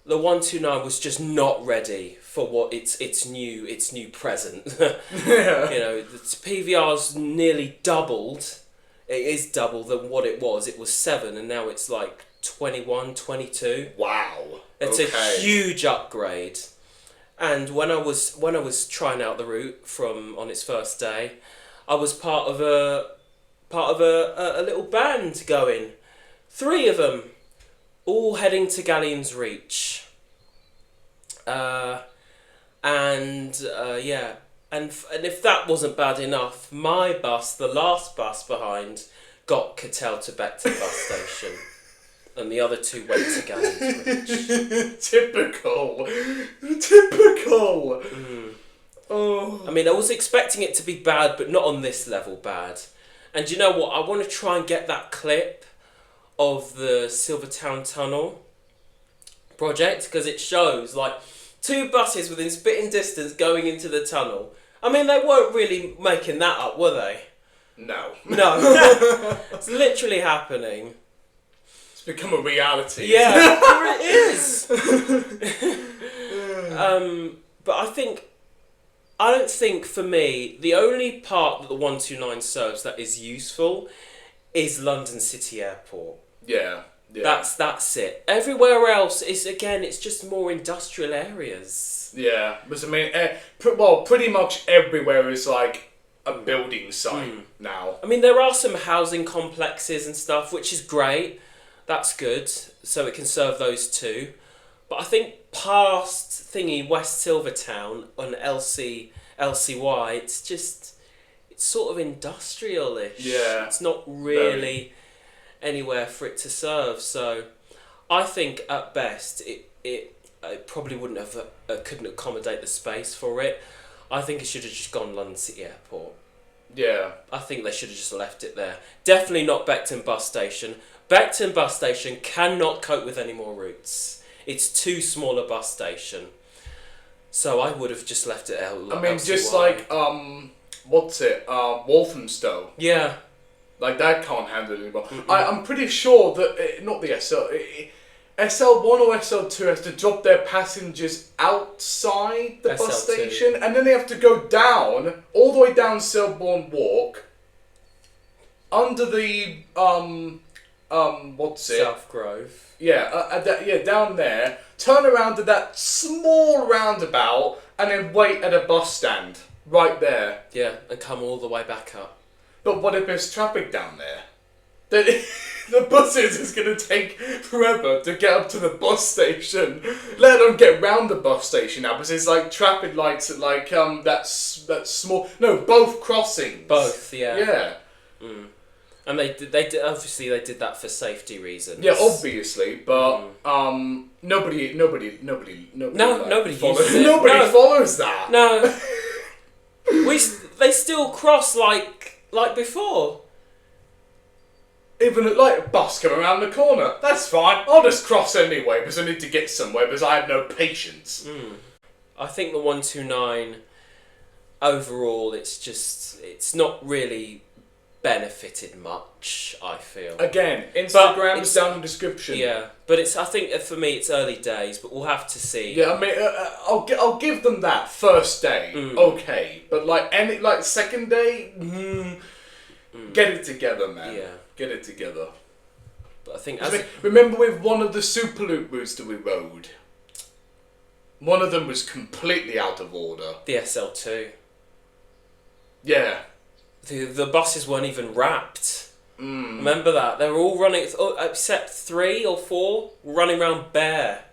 The 129 was just not ready for what its new present. Yeah. You know, the PVR's nearly doubled. It is double than what it was. It was 7 and now it's like 21, 22. Wow. It's a huge upgrade. And when I was trying out the route on its first day, I was part of a little band going. 3 of them, all heading to Galleons Reach. And if that wasn't bad enough, my bus, the last bus behind, got curtailed to Beckton bus station. And the other 2 went to Galleons Reach. Typical. Oh. I mean, I was expecting it to be bad, but not on this level bad. And you know what? I want to try and get that clip of the Silvertown Tunnel project, because it shows like 2 buses within spitting distance going into the tunnel. I mean, they weren't really making that up, were they? No. It's literally happening. It's become a reality. Yeah, it is. But I don't think for me, the only part that the 129 serves that is useful is London City Airport. Yeah. Yeah. That's it. Everywhere else is, again, it's just more industrial areas. Yeah, because I mean, pretty much everywhere is like a building site now. I mean, there are some housing complexes and stuff, which is great. That's good, so it can serve those too. But I think past West Silvertown on LCY, it's sort of industrial-ish. Yeah. It's not really anywhere for it to serve. So I think at best it probably couldn't accommodate the space for it. I think it should have just gone London City Airport. Yeah. I think they should have just left it there. Definitely not Beckton bus station. Beckton bus station cannot cope with any more routes. It's too small a bus station. So I would have just left it out. I mean, just like what's it? Walthamstow. Yeah. Like that can't handle it anymore. I'm pretty sure that not the SL1 or SL2 has to drop their passengers outside the bus SL2. station, and then they have to go down all the way down Selborne Walk under the what's it? South Grove. Yeah, down there. Turn around to that small roundabout, and then wait at a bus stand right there. Yeah, and come all the way back up. But what if there's traffic down there? The buses is going to take forever to get up to the bus station, let alone get round the bus station now, because it's like traffic lights at like that small. No, both crossings. Both, yeah. Yeah. And they did obviously they did that for safety reasons. Yeah, obviously, but nobody nobody follows. uses it. Nobody follows that. No. They still cross like before. Even like a bus coming around the corner, that's fine. I'll just cross anyway because I need to get somewhere because I have no patience. I think the 129 overall, it's not really benefited much, I feel. Again, Instagram's down in the description. Yeah, but I think for me it's early days, but we'll have to see. Yeah, I mean, I'll give them that first day, okay, but like second day, get it together, man. Yeah, get it together. But I think remember with one of the Superloop routes that we rode, one of them was completely out of order. The SL2. Yeah. The buses weren't even wrapped. Remember that? They were all running, except 3 or 4, running around bare.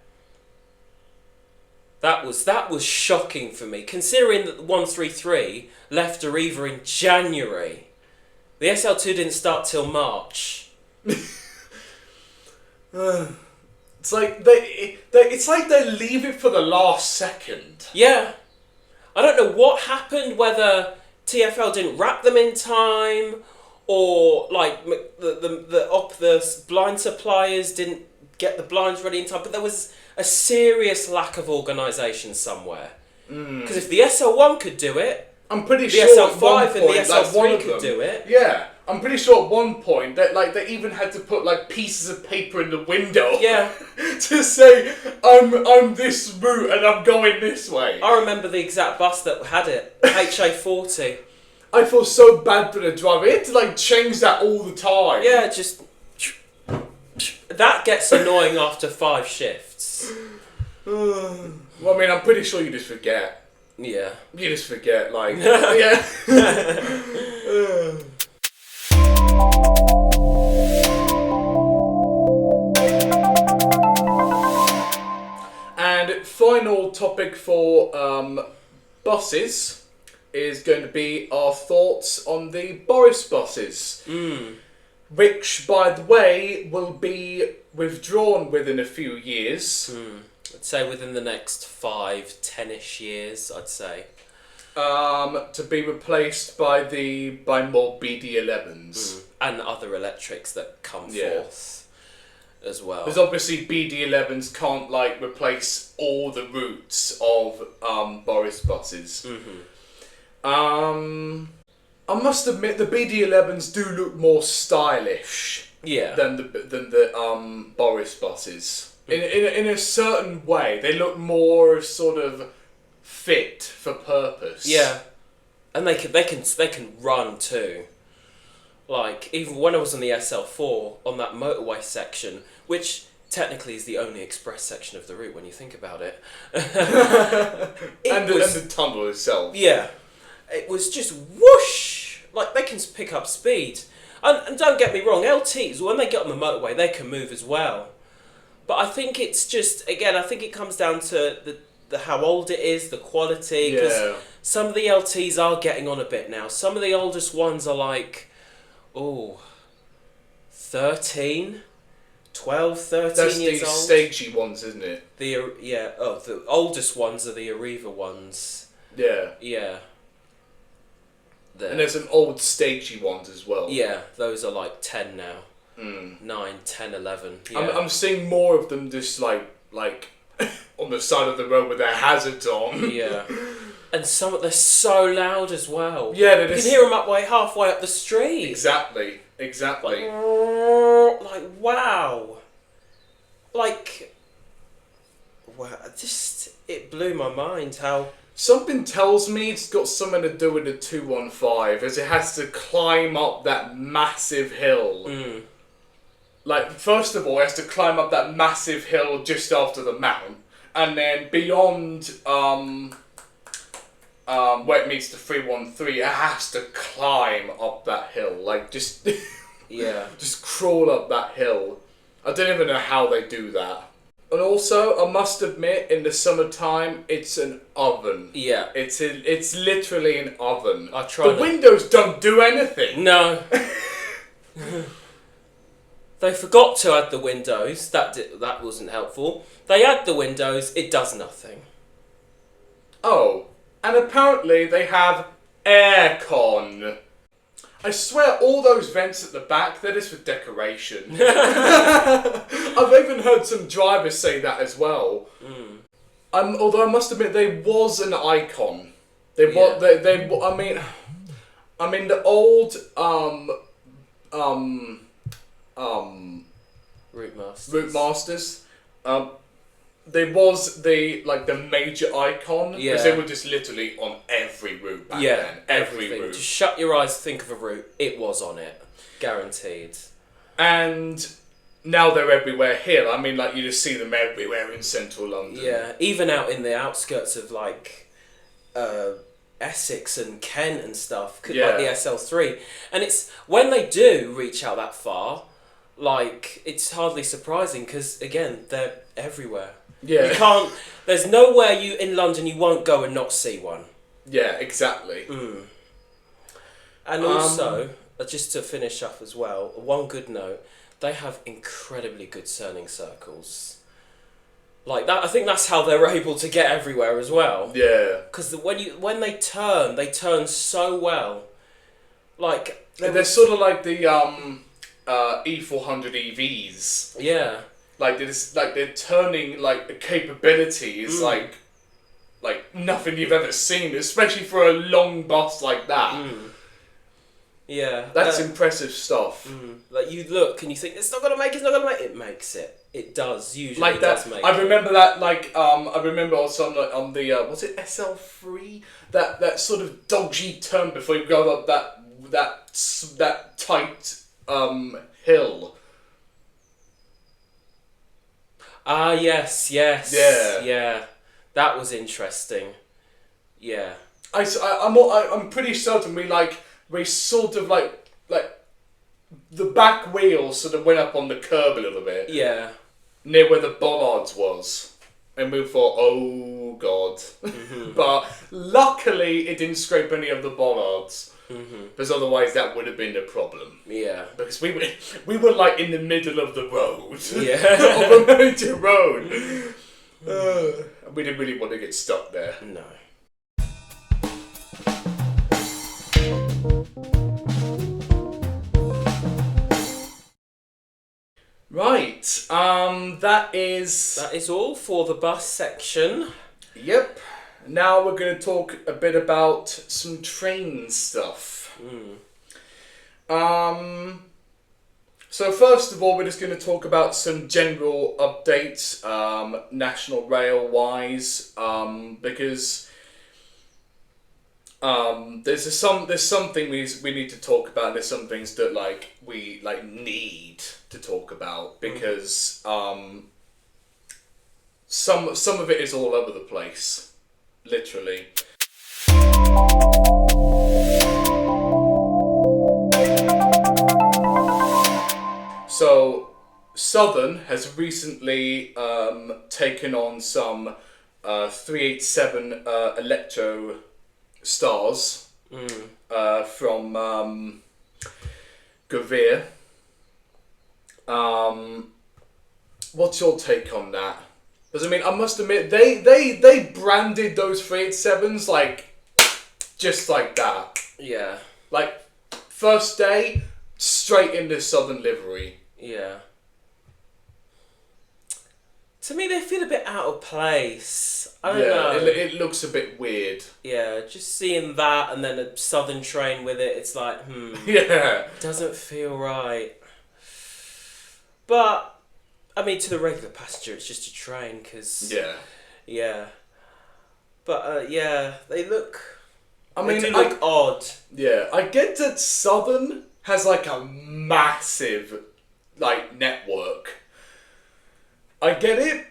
That was shocking for me, considering that the 133 left Arriva in January. The SL2 didn't start till March. It's like they leave it for the last second. Yeah. I don't know what happened, whether TfL didn't wrap them in time, or like the blind suppliers didn't get the blinds ready in time. But there was a serious lack of organisation somewhere. Because if the SL1 could do it, I'm pretty the sure SL5 and the like, SL3 one of could them, do it. Yeah, I'm pretty sure at one point that like they even had to put like pieces of paper in the window. Yeah. To say I'm this route and I'm going this way. I remember the exact bus that had it, HA40. I feel so bad for the driver. He had to like change that all the time. Yeah, just that gets annoying after 5 shifts. Well, I mean, I'm pretty sure you just forget. Yeah. You just forget, like, yeah. And final topic for buses is going to be our thoughts on the Boris buses. Which, by the way, will be withdrawn within a few years. I'd say within the next 5-10ish years, I'd say. To be replaced by more BD11s. And other electrics that come forth as well. Because obviously BD11s can't like replace all the routes of Boris buses. I must admit the BD11s do look more stylish than the Boris buses. In a certain way, they look more sort of fit for purpose. Yeah, and they can run too. Like even when I was on the SL4 on that motorway section, which technically is the only express section of the route when you think about it. And the tunnel itself. Yeah, it was just whoosh. Like they can pick up speed, and don't get me wrong, LTs when they get on the motorway they can move as well. But I think it's just again, I think it comes down to the how old it is, the quality. Because some of the LTs are getting on a bit now. Some of the oldest ones are like, 13, 12, 13 That's years the old. stagey ones, isn't it? The oldest ones are the Arriva ones. Yeah. Yeah. And there's some old stagey ones as well. Yeah, those are like 10 now. 9, 10, 11. Yeah. I'm seeing more of them just like on the side of the road with their hazards on. Yeah. And they're so loud as well. Yeah, you can hear them halfway up the street. Exactly. Like wow. Like, wow, it blew my mind how... Something tells me it's got something to do with the 215, as it has to climb up that massive hill. Like, first of all, it has to climb up that massive hill just after the mountain, and then beyond where it meets the 313, it has to climb up that hill. Like, just just crawl up that hill. I don't even know how they do that. And also, I must admit, in the summertime, it's an oven. Yeah. It's literally an oven. The windows don't do anything. No. They forgot to add the windows. That wasn't helpful. They add the windows. It does nothing. Oh, and apparently they have aircon. I swear all those vents at the back, they're just for decoration. I've even heard some drivers say that as well. Although I must admit, they was an icon. I mean the old Route Masters. They was the major icon, because they were just literally on every route back then. Every route. Just shut your eyes, think of a route. It was on it, guaranteed. And now they're everywhere here. I mean, like you just see them everywhere in central London. Yeah, even out in the outskirts of Essex and Kent and stuff, like the SL3. And it's when they do reach out that far, like it's hardly surprising because again they're everywhere. Yeah. You can't. There's nowhere in London you won't go and not see one. Yeah, exactly. And also, just to finish up as well, one good note: they have incredibly good turning circles. Like that, I think that's how they're able to get everywhere as well. Yeah. Because when they turn so well. Like they're sort of like the E400 EVs. Yeah. Like they're turning like capabilities like nothing you've ever seen, especially for a long bus like that. Yeah. That's impressive stuff. Like you look and you think it's not gonna make it. It makes it. It does usually. Like it that. Does make I remember that. Like I remember also on the was it SL3 that sort of dodgy turn before you go up that tight hill. Ah yes. Yeah. That was interesting. Yeah. I'm pretty certain we sort of like the back wheel sort of went up on the curb a little bit. Yeah. Near where the bollards was. And we thought, oh god. But luckily it didn't scrape any of the bollards. Because otherwise that would have been a problem. Yeah. Because we were like in the middle of the road. Yeah. Of a major road. We didn't really want to get stuck there. No. Right, that is all for the bus section. Yep. Now we're going to talk a bit about some train stuff. So first of all, we're just going to talk about some general updates, National Rail wise, because there's some things we need to talk about. And there's some things that we need to talk about because some of it is all over the place, literally. So Southern has recently taken on some 387 Electro Stars from Govir. What's your take on that? Because I mean, I must admit, they branded those 387s just like that. Yeah. Like first day, straight into Southern livery. Yeah. To me, they feel a bit out of place. I don't know. It looks a bit weird. Yeah, just seeing that and then a Southern train with it, it's like, Yeah. Doesn't feel right. But, I mean, to the regular passenger, it's just a train, because... Yeah. Yeah. But, yeah, they look... They do look odd. Yeah, I get that Southern has a massive network. I get it,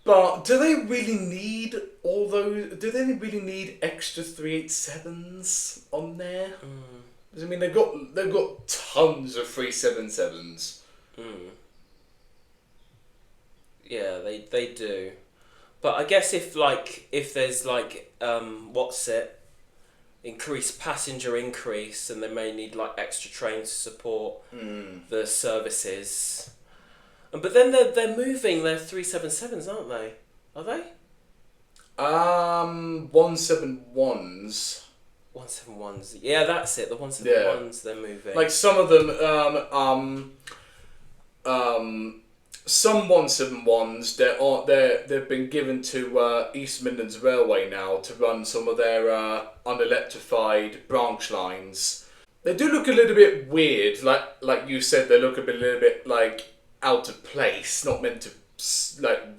but do they really need all those? Do they really need extra 387s on there? I mean, they've got tons of 377s. Yeah, they do. But I guess if there's increased passenger increase, and they may need extra trains to support the services. But then they're moving their 377s, aren't they? Are they? 171s. 171s. Yeah, that's it. The 171s they're moving. Some of them some 171s they've been given to East Midlands Railway now to run some of their unelectrified branch lines. They do look a little bit weird, like you said. They look a little bit out of place, not meant to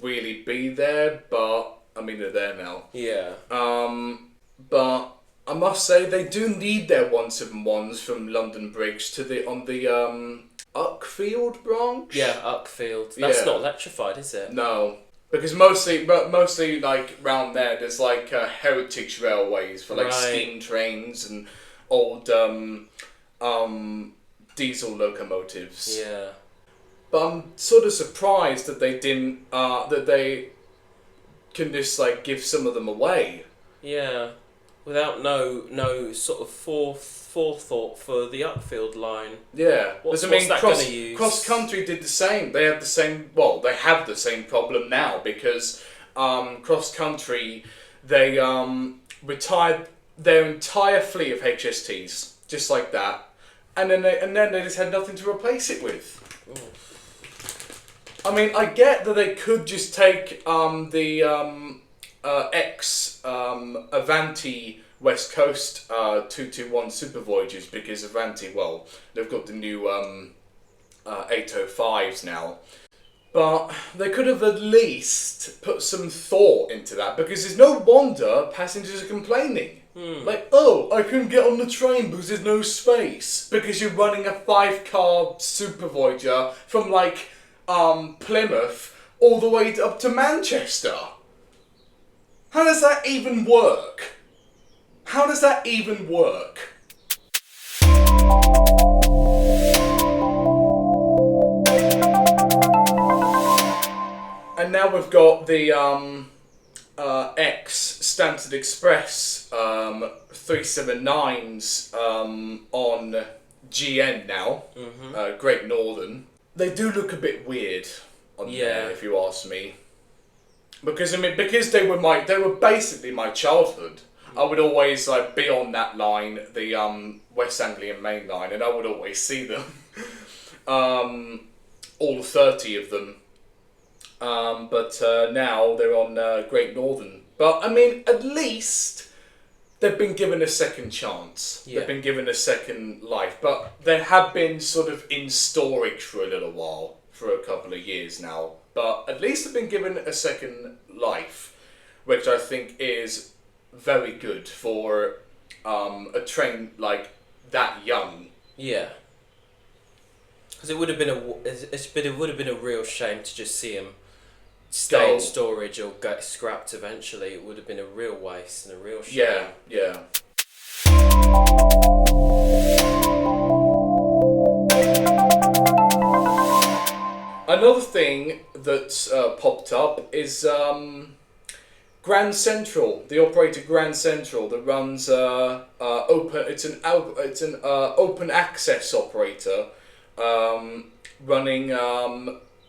really be there, but I mean they're there now. Yeah. But I must say they do need their 171s from London Bridge on the Uckfield branch. Yeah, Uckfield. That's not electrified, is it? No, because mostly round there's heritage railways for steam trains and old diesel locomotives. Yeah. But I'm sort of surprised that they didn't that they can just give some of them away. Yeah, without no sort of forethought for the Uckfield line. Yeah, what's that going to use? Cross Country did the same. They have the same. Well, they have the same problem now because Cross Country they retired their entire fleet of HSTs. just like that, and then they just had nothing to replace it with. I mean, I get that they could just take the Avanti West Coast 221 Super Voyagers, because Avanti, well, they've got the new 805s now. But they could have at least put some thought into that, because there's no wonder passengers are complaining. Like, oh, I couldn't get on the train because there's no space. Because you're running a 5-car Super Voyager from like Plymouth all the way up to Manchester. How does that even work? How does that even work? And now we've got the X Stanford Express 379s on GN now, Great Northern. They do look a bit weird on there, if you ask me. Because they were basically my childhood. I would always like be on that line, the West Anglian Main Line, and I would always see them. All 30 of them. But now they're on Great Northern. But I mean, at least they've been given a second chance. Yeah. They've been given a second life. But they have been sort of in storage for a little while, for a couple of years now. But at least they've been given a second life, which I think is very good for a train like that young. Yeah. Because it would have been a real shame to just see him stay in storage or get scrapped eventually. It would have been a real waste and a real shame. Yeah. Another thing that's popped up is Grand Central, the operator Grand Central that runs open. It's an open access operator running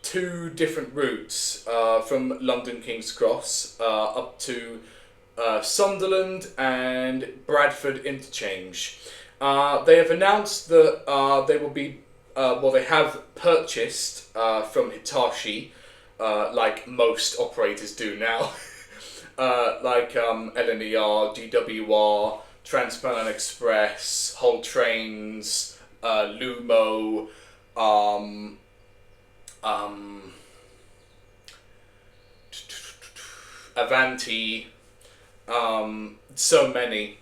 2 different routes from London King's Cross up to Sunderland and Bradford interchange. They have announced that they will be. They have purchased from Hitachi, like most operators do now, like LNER, GWR, Trans-Pennine Express, Hull Trains, Lumo, Avanti, so many.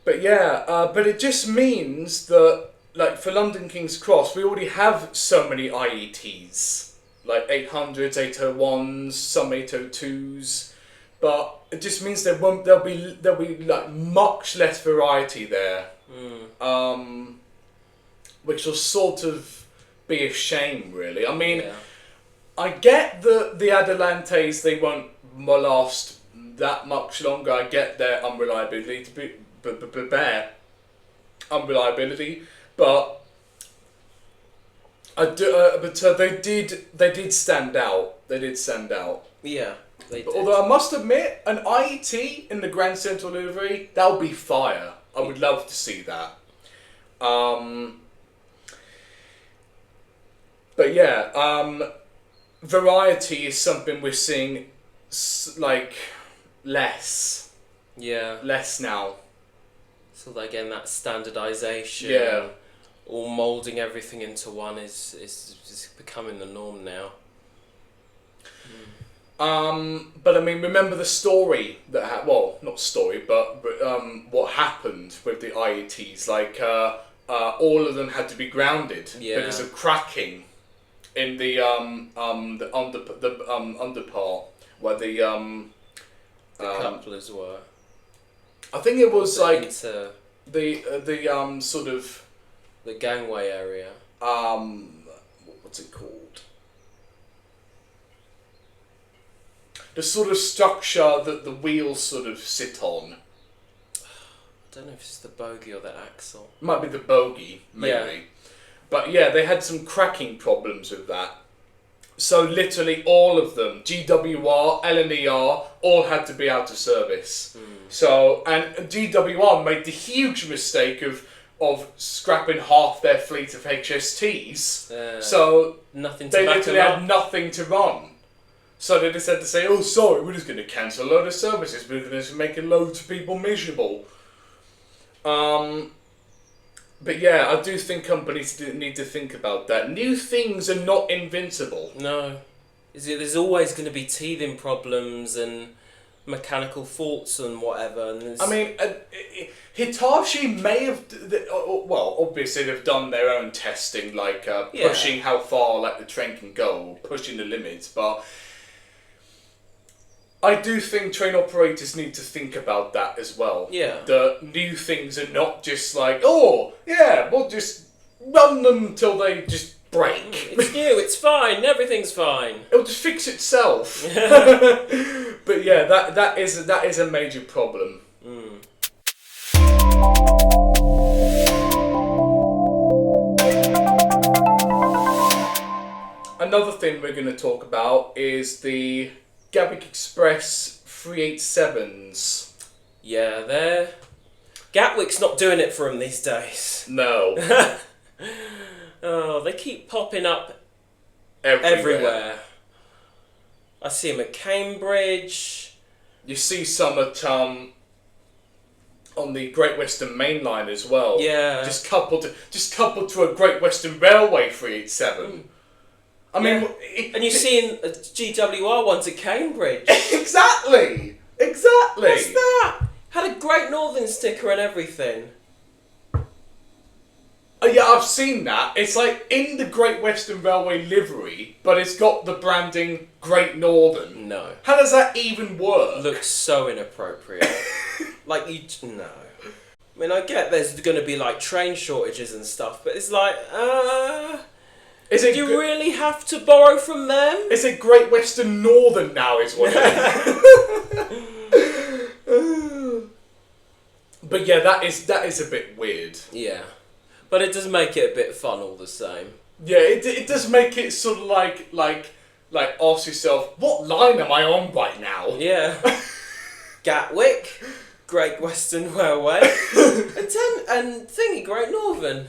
But it just means that, like, for London King's Cross, we already have so many IETs, like 800s, 801s, some 802s, but it just means there'll be like much less variety there, which will sort of be a shame, really. I mean, I get that the Adelantes, they won't last that much longer. I get their unreliability but I do. They did stand out. They did stand out. Yeah, they did. Although I must admit, an IET in the Grand Central delivery, that would be fire. I would love to see that. But yeah, variety is something we're seeing like less. Yeah. Less now. So again, that standardisation, all moulding everything into one is becoming the norm now. But I mean, remember the story that not story, but what happened with the IETs? Like, all of them had to be grounded because of cracking in the underpart where the couplers were. I think it was like into the sort of the gangway area. What's it called? The sort of structure that the wheels sort of sit on. I don't know if it's the bogie or the axle. Might be the bogie, maybe. Yeah. But yeah, they had some cracking problems with that. So literally all of them, GWR, LNER, all had to be out of service. So, and GWR made the huge mistake of scrapping half their fleet of HSTs. So nothing to they back literally them up. had nothing to run. So they just had to say, oh, sorry, we're just going to cancel a load of services. We're going to make loads of people miserable. But yeah, I do think companies need to think about that. New things are not invincible. No. There's always going to be teething problems and mechanical faults and whatever. And I mean, Hitachi may have... Well, obviously they've done their own testing, like pushing how far like the train can go, pushing the limits, but... I do think train operators need to think about that as well. Yeah. The new things are not just like, oh, yeah, we'll just run them until they just break. It's new, it's fine, everything's fine. It'll just fix itself. But yeah, that is a major problem. Another thing we're going to talk about is the Gatwick Express 387s. Yeah, Gatwick's not doing it for them these days. No. Oh, they keep popping up Everywhere. I see them at Cambridge. You see some at on the Great Western Main Line as well. Yeah. Just coupled to a Great Western Railway 387. I mean, and you're seeing GWR ones at Cambridge. Exactly. What's that? Had a Great Northern sticker and everything. Oh yeah, I've seen that. It's like in the Great Western Railway livery, but it's got the branding Great Northern. No. How does that even work? Looks so inappropriate. No. I mean, I get there's going to be like train shortages and stuff, but it's like, do you really have to borrow from them? Is it Great Western Northern now is what it is. But yeah, that is a bit weird. Yeah. But it does make it a bit fun all the same. Yeah, it does make it sort of like ask yourself, what line am I on right now? Yeah. Gatwick, Great Western Railway, and thingy, Great Northern.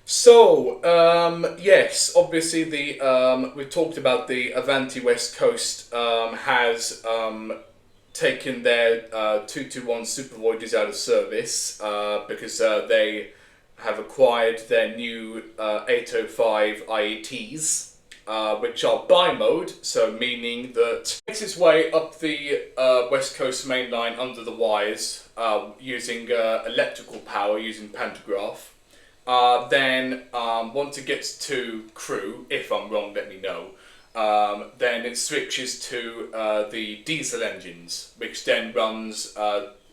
So, yes, obviously we talked about the Avanti West Coast has taken their 221 Super Voyagers out of service because they have acquired their new 805 IATs, which are bi-mode, so meaning that it makes its way up the West Coast main line under the wires using electrical power, using pantograph. Then once it gets to crew, if I'm wrong, let me know. Then it switches to the diesel engines, which then runs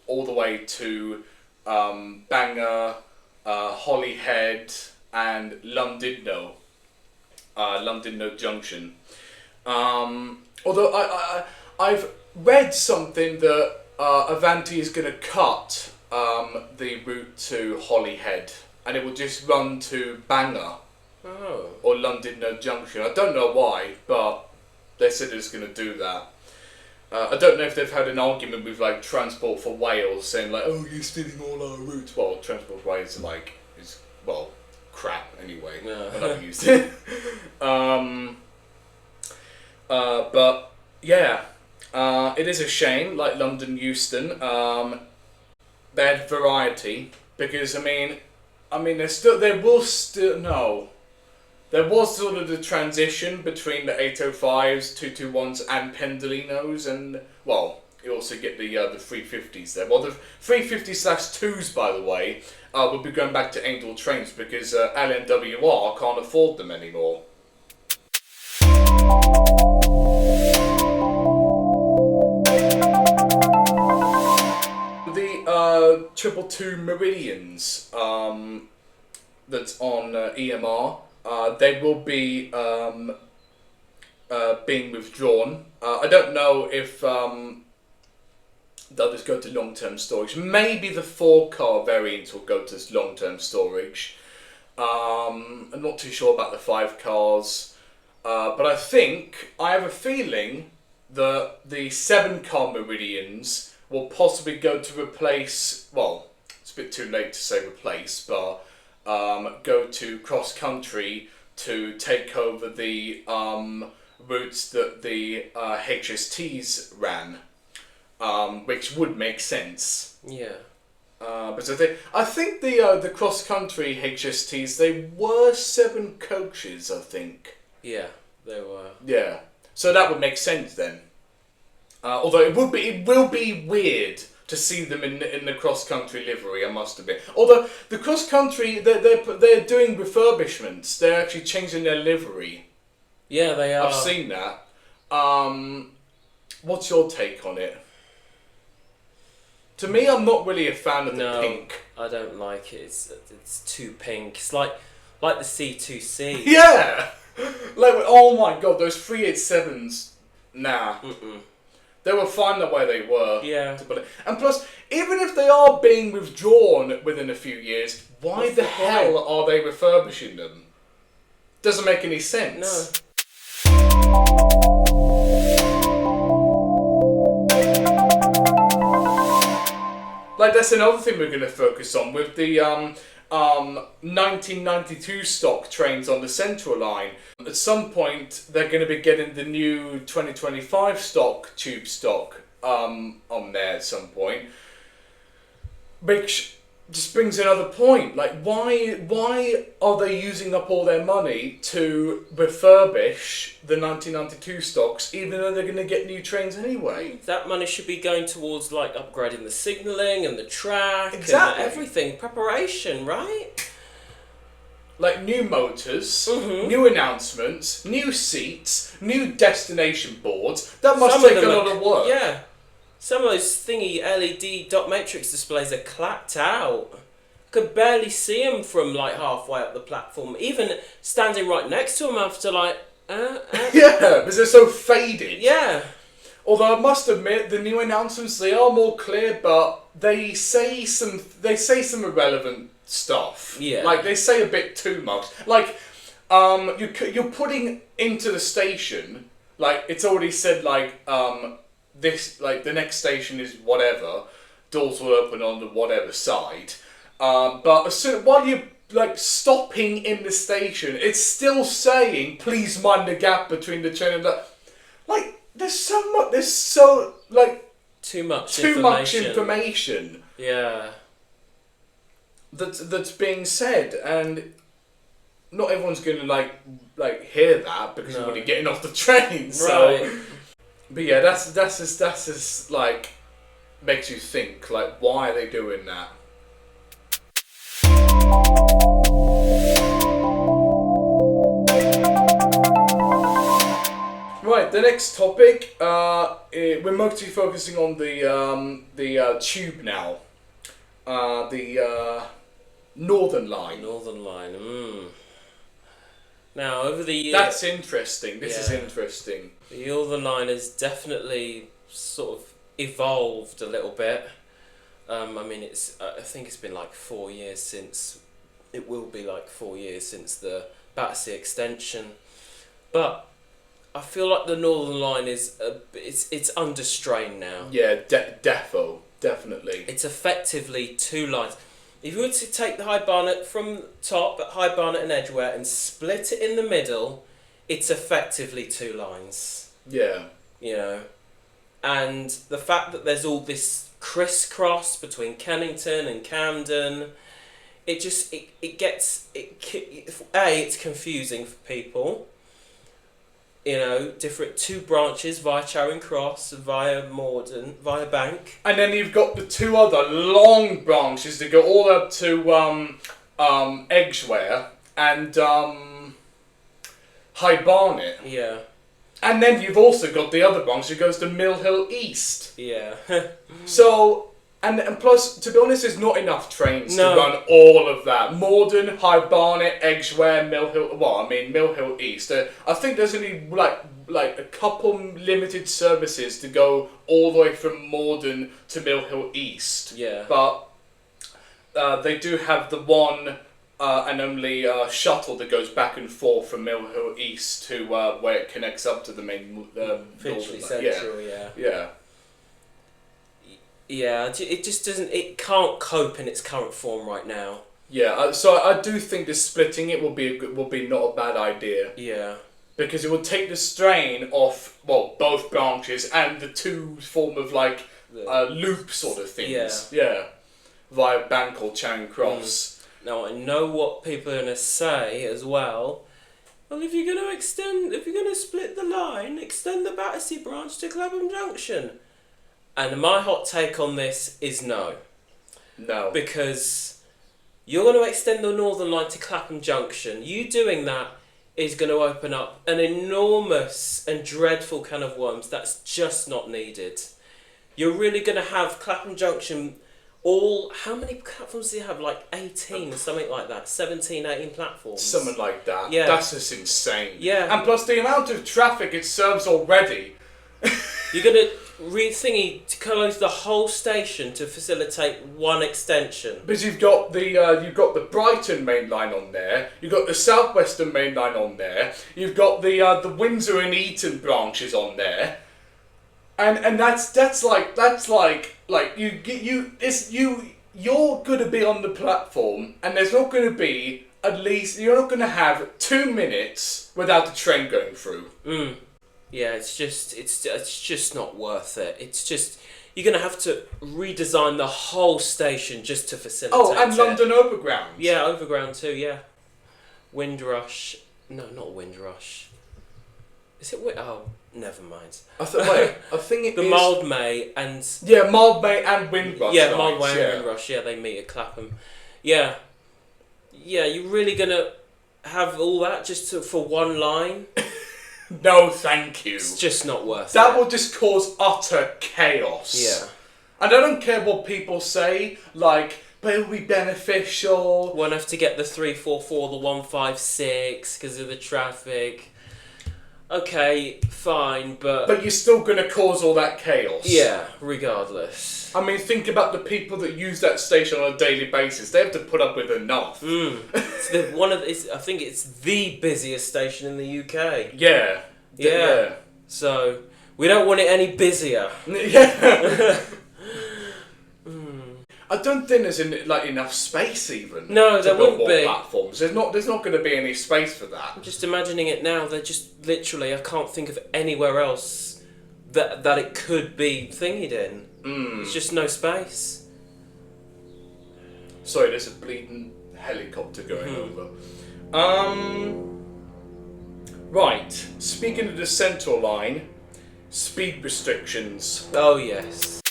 all the way to Bangor, Holyhead, and Llandudno Junction. Although I've read something that Avanti is going to cut the route to Holyhead, and it will just run to Bangor. Oh. Or Llandudno Junction. I don't know why, but they said it's going to do that. I don't know if they've had an argument with like Transport for Wales saying like, oh, you're stealing all our routes. Well, Transport for Wales is crap anyway. Yeah. I've never used it. But yeah, it is a shame. Like London Euston, they had variety because there was sort of the transition between the 805s, 221s and Pendolinos, and, well, you also get the 350s there. Well, the 350/2s, by the way, will be going back to Angel trains because LNWR can't afford them anymore. The 222 Meridians that's on EMR, they will be being withdrawn. I don't know if they'll just go to long-term storage. Maybe the 4-car variants will go to long-term storage. I'm not too sure about the 5 cars, but I have a feeling that the 7 car Meridians will possibly go to replace, well, it's a bit too late to say replace, but go to cross country to take over the routes that the HSTs ran, which would make sense. Yeah. But I think the cross country HSTs, they were 7 coaches, I think. Yeah, they were. Yeah, so that would make sense then. Although it will be weird to see them in the cross country livery, I must admit. Although the cross country, they're doing refurbishments. They're actually changing their livery. Yeah, they are. I've seen that. What's your take on it? To me, I'm not really a fan of the pink. I don't like it. It's too pink. It's like the C2C. Yeah! Like, oh my god, those 387s. Nah. Mm-mm. They were fine the way they were. Yeah. And plus, even if they are being withdrawn within a few years, why the hell are they refurbishing them? Doesn't make any sense. No. Like, that's another thing we're going to focus on with the 1992 stock trains on the Central Line. At some point, they're going to be getting the new 2025 tube stock on there at some point. Which just brings another point. Like, why are they using up all their money to refurbish the 1992 stocks, even though they're going to get new trains anyway? That money should be going towards like upgrading the signalling and the track Exactly. and everything, preparation, right? Like new motors, Mm-hmm. new announcements, new seats, new destination boards. That must Some of take a them lot of work. Yeah. Some of those thingy LED dot matrix displays are clapped out. Could barely see them from like halfway up the platform. Even standing right next to them after like, Yeah, because they're so faded. Yeah. Although I must admit, the new announcements, they are more clear, but they say some irrelevant stuff. Yeah. Like, they say a bit too much. Like, you're putting into the station, like, it's already said, like, this, like, the next station is whatever, doors will open on the whatever side. But as soon, while you're, like, stopping in the station, it's still saying, please mind the gap between the train and the... Like, there's so, like... Too much information. Yeah. That's being said, and not everyone's gonna like hear that because you're already getting off the train. So, Right. but yeah, that's just like makes you think, like, why are they doing that? Right, the next topic, we're mostly focusing on the tube now, the Northern Line. Northern Line. Now, over the years... That's interesting. This is interesting. The Northern Line has definitely sort of evolved a little bit. I mean, I think it's been like 4 years since... It will be like 4 years since the Battersea extension. But I feel like the Northern Line is... it's under strain now. Yeah, definitely. It's effectively 2 lines. If you were to take the High Barnet from top at High Barnet and Edgware and split it in the middle, it's effectively 2 lines. Yeah. You know? And the fact that there's all this crisscross between Kennington and Camden, it's confusing for people. You know, different 2 branches via Charing Cross, via Morden, via Bank. And then you've got the 2 other long branches that go all up to Edgware and High Barnet. Yeah. And then you've also got the other branch that goes to Mill Hill East. Yeah. So, and plus, to be honest, there's not enough trains No. to run all of that. Morden, High Barnet, Edgware, Mill Hill... Well, I mean, Mill Hill East. I think there's only, like a couple limited services to go all the way from Morden to Mill Hill East. Yeah. But they do have the one and only a shuttle that goes back and forth from Mill Hill East to where it connects up to the main Finchley Northern line. Central, yeah. Yeah. Yeah, it just doesn't. It can't cope in its current form right now. Yeah, so I do think the splitting it will be not a bad idea. Yeah. Because it will take the strain off, well, both branches and the two form of like loop sort of things. Yeah. Via Bank or Charing Cross. Now I know what people are gonna say as well. Well, if you're gonna split the line, extend the Battersea branch to Clapham Junction. And my hot take on this is no. No. Because you're going to extend the Northern Line to Clapham Junction. You doing that is going to open up an enormous and dreadful can of worms that's just not needed. You're really going to have Clapham Junction how many platforms do you have? Like 18 or something like that? 17, 18 platforms? Something like that. Yeah. That's just insane. Yeah. And plus the amount of traffic it serves already. You're going to to close the whole station to facilitate one extension. Because you've got the Brighton main line on there, you've got the Southwestern main line on there, you've got the Windsor and Eton branches on there, and that's like you're gonna be on the platform, and there's not gonna be you're not gonna have 2 minutes without the train going through. Yeah, it's just not worth it. It's just you're gonna have to redesign the whole station just to facilitate. Oh, and London Overground. Yeah, Overground too. Yeah, Windrush. No, not Windrush. Is it? Oh, never mind. I think it the is Mildmay and Mildmay and Windrush. Yeah, Mildmay and Windrush. Yeah, they meet at Clapham. Yeah, you're really gonna have all that just for one line. No, thank you. It's just not worth it. That will just cause utter chaos. Yeah. And I don't care what people say, like, but it'll be beneficial. Won't have to get the 344, the 156 because of the traffic. Okay, fine, but... But you're still going to cause all that chaos. Yeah, regardless. I mean, think about the people that use that station on a daily basis. They have to put up with enough. I think it's the busiest station in the UK. Yeah. Yeah. So, we don't want it any busier. Yeah. I don't think there's enough space even. No, there wouldn't be. Platforms. There's not going to be any space for that. I'm just imagining it now. They're just literally. I can't think of anywhere else that it could be thingied in. There's just no space. Sorry, there's a bleeding helicopter going over. Right. Speaking of the Central Line, speed restrictions. Oh yes.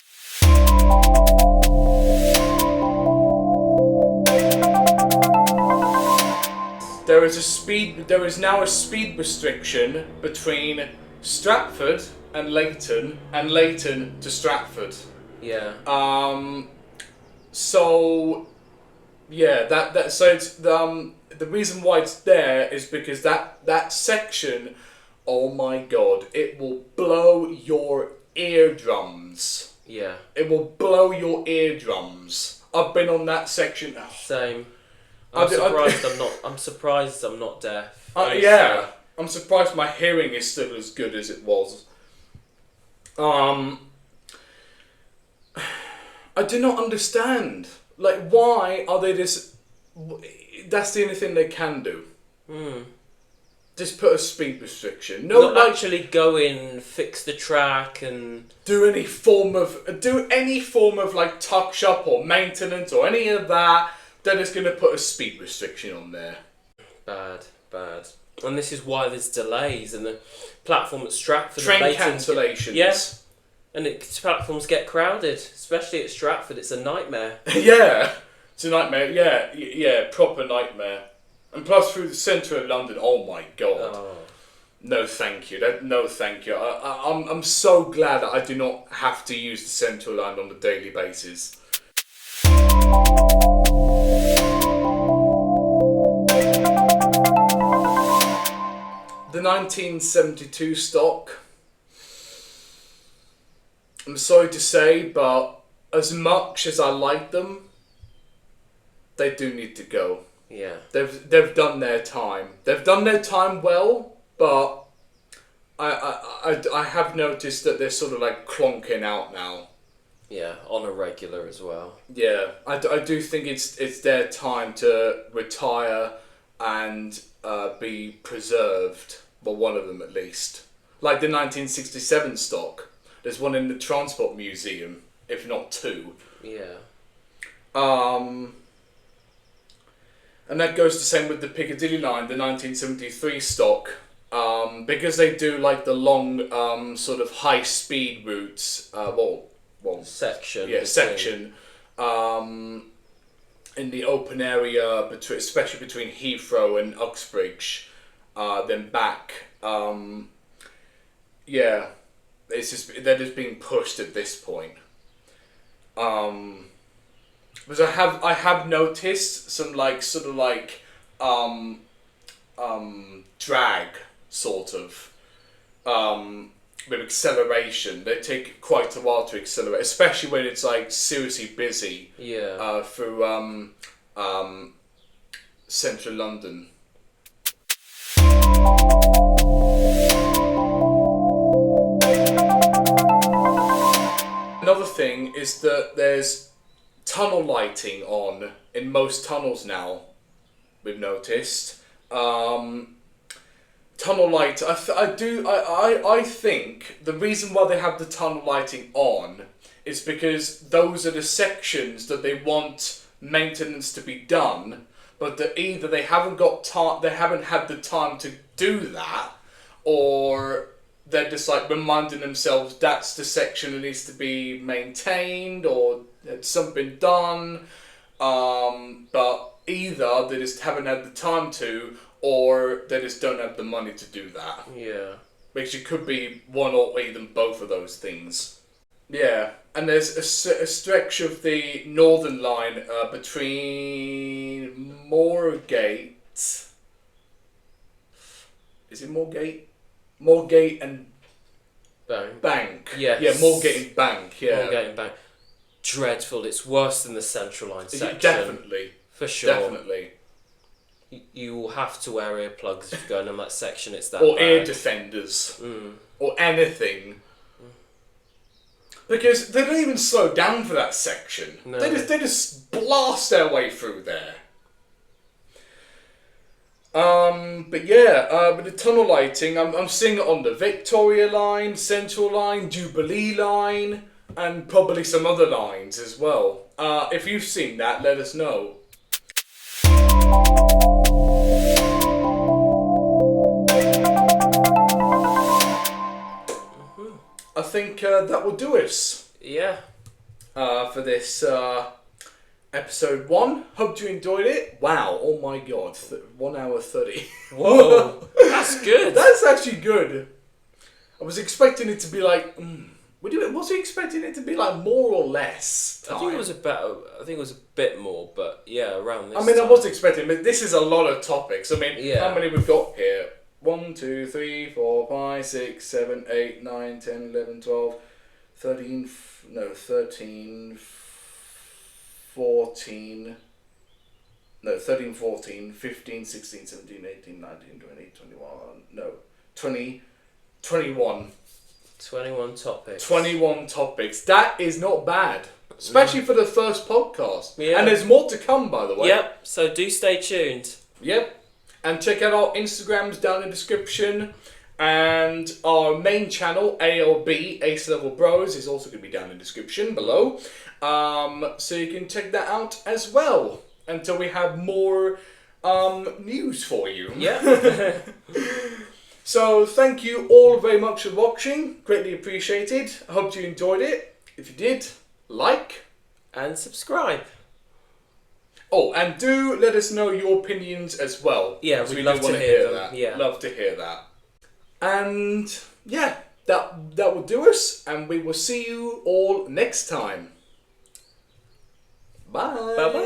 There is now a speed restriction between Stratford and Leighton to Stratford. Yeah. So yeah, so it's the reason why it's there is because that section, oh my god, it will blow your eardrums. Yeah. It will blow your eardrums. I've been on that section. Same. I'm surprised I'm not deaf. Yeah. I'm surprised my hearing is still as good as it was. I do not understand. Like, why are they this? That's the only thing they can do. Just put a speed restriction. Not actually go in, fix the track, and do any form of like touch up or maintenance or any of that. They're just going to put a speed restriction on there. Bad. And this is why there's delays and the platform at Stratford. Train cancellations. Yes. And platforms get crowded, especially at Stratford. It's a nightmare. Yeah. It's a nightmare. Yeah, proper nightmare. And plus through the centre of London, oh my god. Oh. No thank you. No thank you. I'm so glad that I do not have to use the Central Line on a daily basis. The 1972 stock, I'm sorry to say, but as much as I like them, they do need to go. Yeah. They've done their time. They've done their time well, but I have noticed that they're sort of like clonking out now. Yeah, on a regular as well. Yeah, I do think it's their time to retire and be preserved. Well, one of them at least. Like the 1967 stock. There's one in the Transport Museum, if not two. Yeah. And that goes the same with the Piccadilly line, the 1973 stock. Because they do like the long sort of high speed routes. Section. Yeah, section. In the open area, especially between Heathrow and Uxbridge, then back. Yeah, they're just being pushed at this point. Because I have noticed some drag sort of with acceleration. They take quite a while to accelerate, especially when it's like seriously busy. Yeah. Through central London. Another thing is that there's tunnel lighting on in most tunnels now. We've noticed. Tunnel light. I think the reason why they have the tunnel lighting on is because those are the sections that they want maintenance to be done, but that either they haven't had the time to do that, or they're just like reminding themselves that's the section that needs to be maintained, or it's something done. But either they just haven't had the time to, or they just don't have the money to do that. Yeah. Which it could be one or even both of those things. Yeah, and there's a stretch of the Northern Line between Moorgate. Is it Moorgate? Moorgate and Bank. Yes. Yeah, Moorgate and Bank. Yeah. Moorgate and Bank. Dreadful. It's worse than the Central Line section. Definitely. For sure. Definitely. You will have to wear earplugs if you're going on that section. It's that or bad. ear defenders. Or anything. Because they don't even slow down for that section. No. They just blast their way through there. But yeah, with the tunnel lighting, I'm seeing it on the Victoria Line, Central Line, Jubilee Line, and probably some other lines as well. If you've seen that, let us know. I think that will do us. Yeah. For this episode 1. Hope you enjoyed it. Wow, oh my god, 1 hour 30. Whoa, that's good. That's actually good. I was expecting it to be like, was he expecting it to be like more or less time? I think it was a bit more, but yeah, around this I mean, time. I was expecting, but this is a lot of topics. I mean, Yeah. how many we've got here? 1, 2, 3, 4, 5, 6, 7, 8, 9, 10, 11, 12, 13, 14, 15, 16, 17, 18, 19, 20, 21. 21 topics. 21 topics. That is not bad. Especially for the first podcast. Yeah. And there's more to come, by the way. Yep, so do stay tuned. Yep. And check out our Instagrams down in the description. And our main channel, ALB, Ace Level Bros, is also going to be down in the description below. So you can check that out as well. Until we have more news for you. Yeah. So thank you all very much for watching. Greatly appreciated. I hope you enjoyed it. If you did, like. And subscribe. Oh, and do let us know your opinions as well. Yeah, we'd we'd love to hear them. that. Yeah. Love to hear that. And yeah, that will do us, and we will see you all next time. Bye. Bye-bye.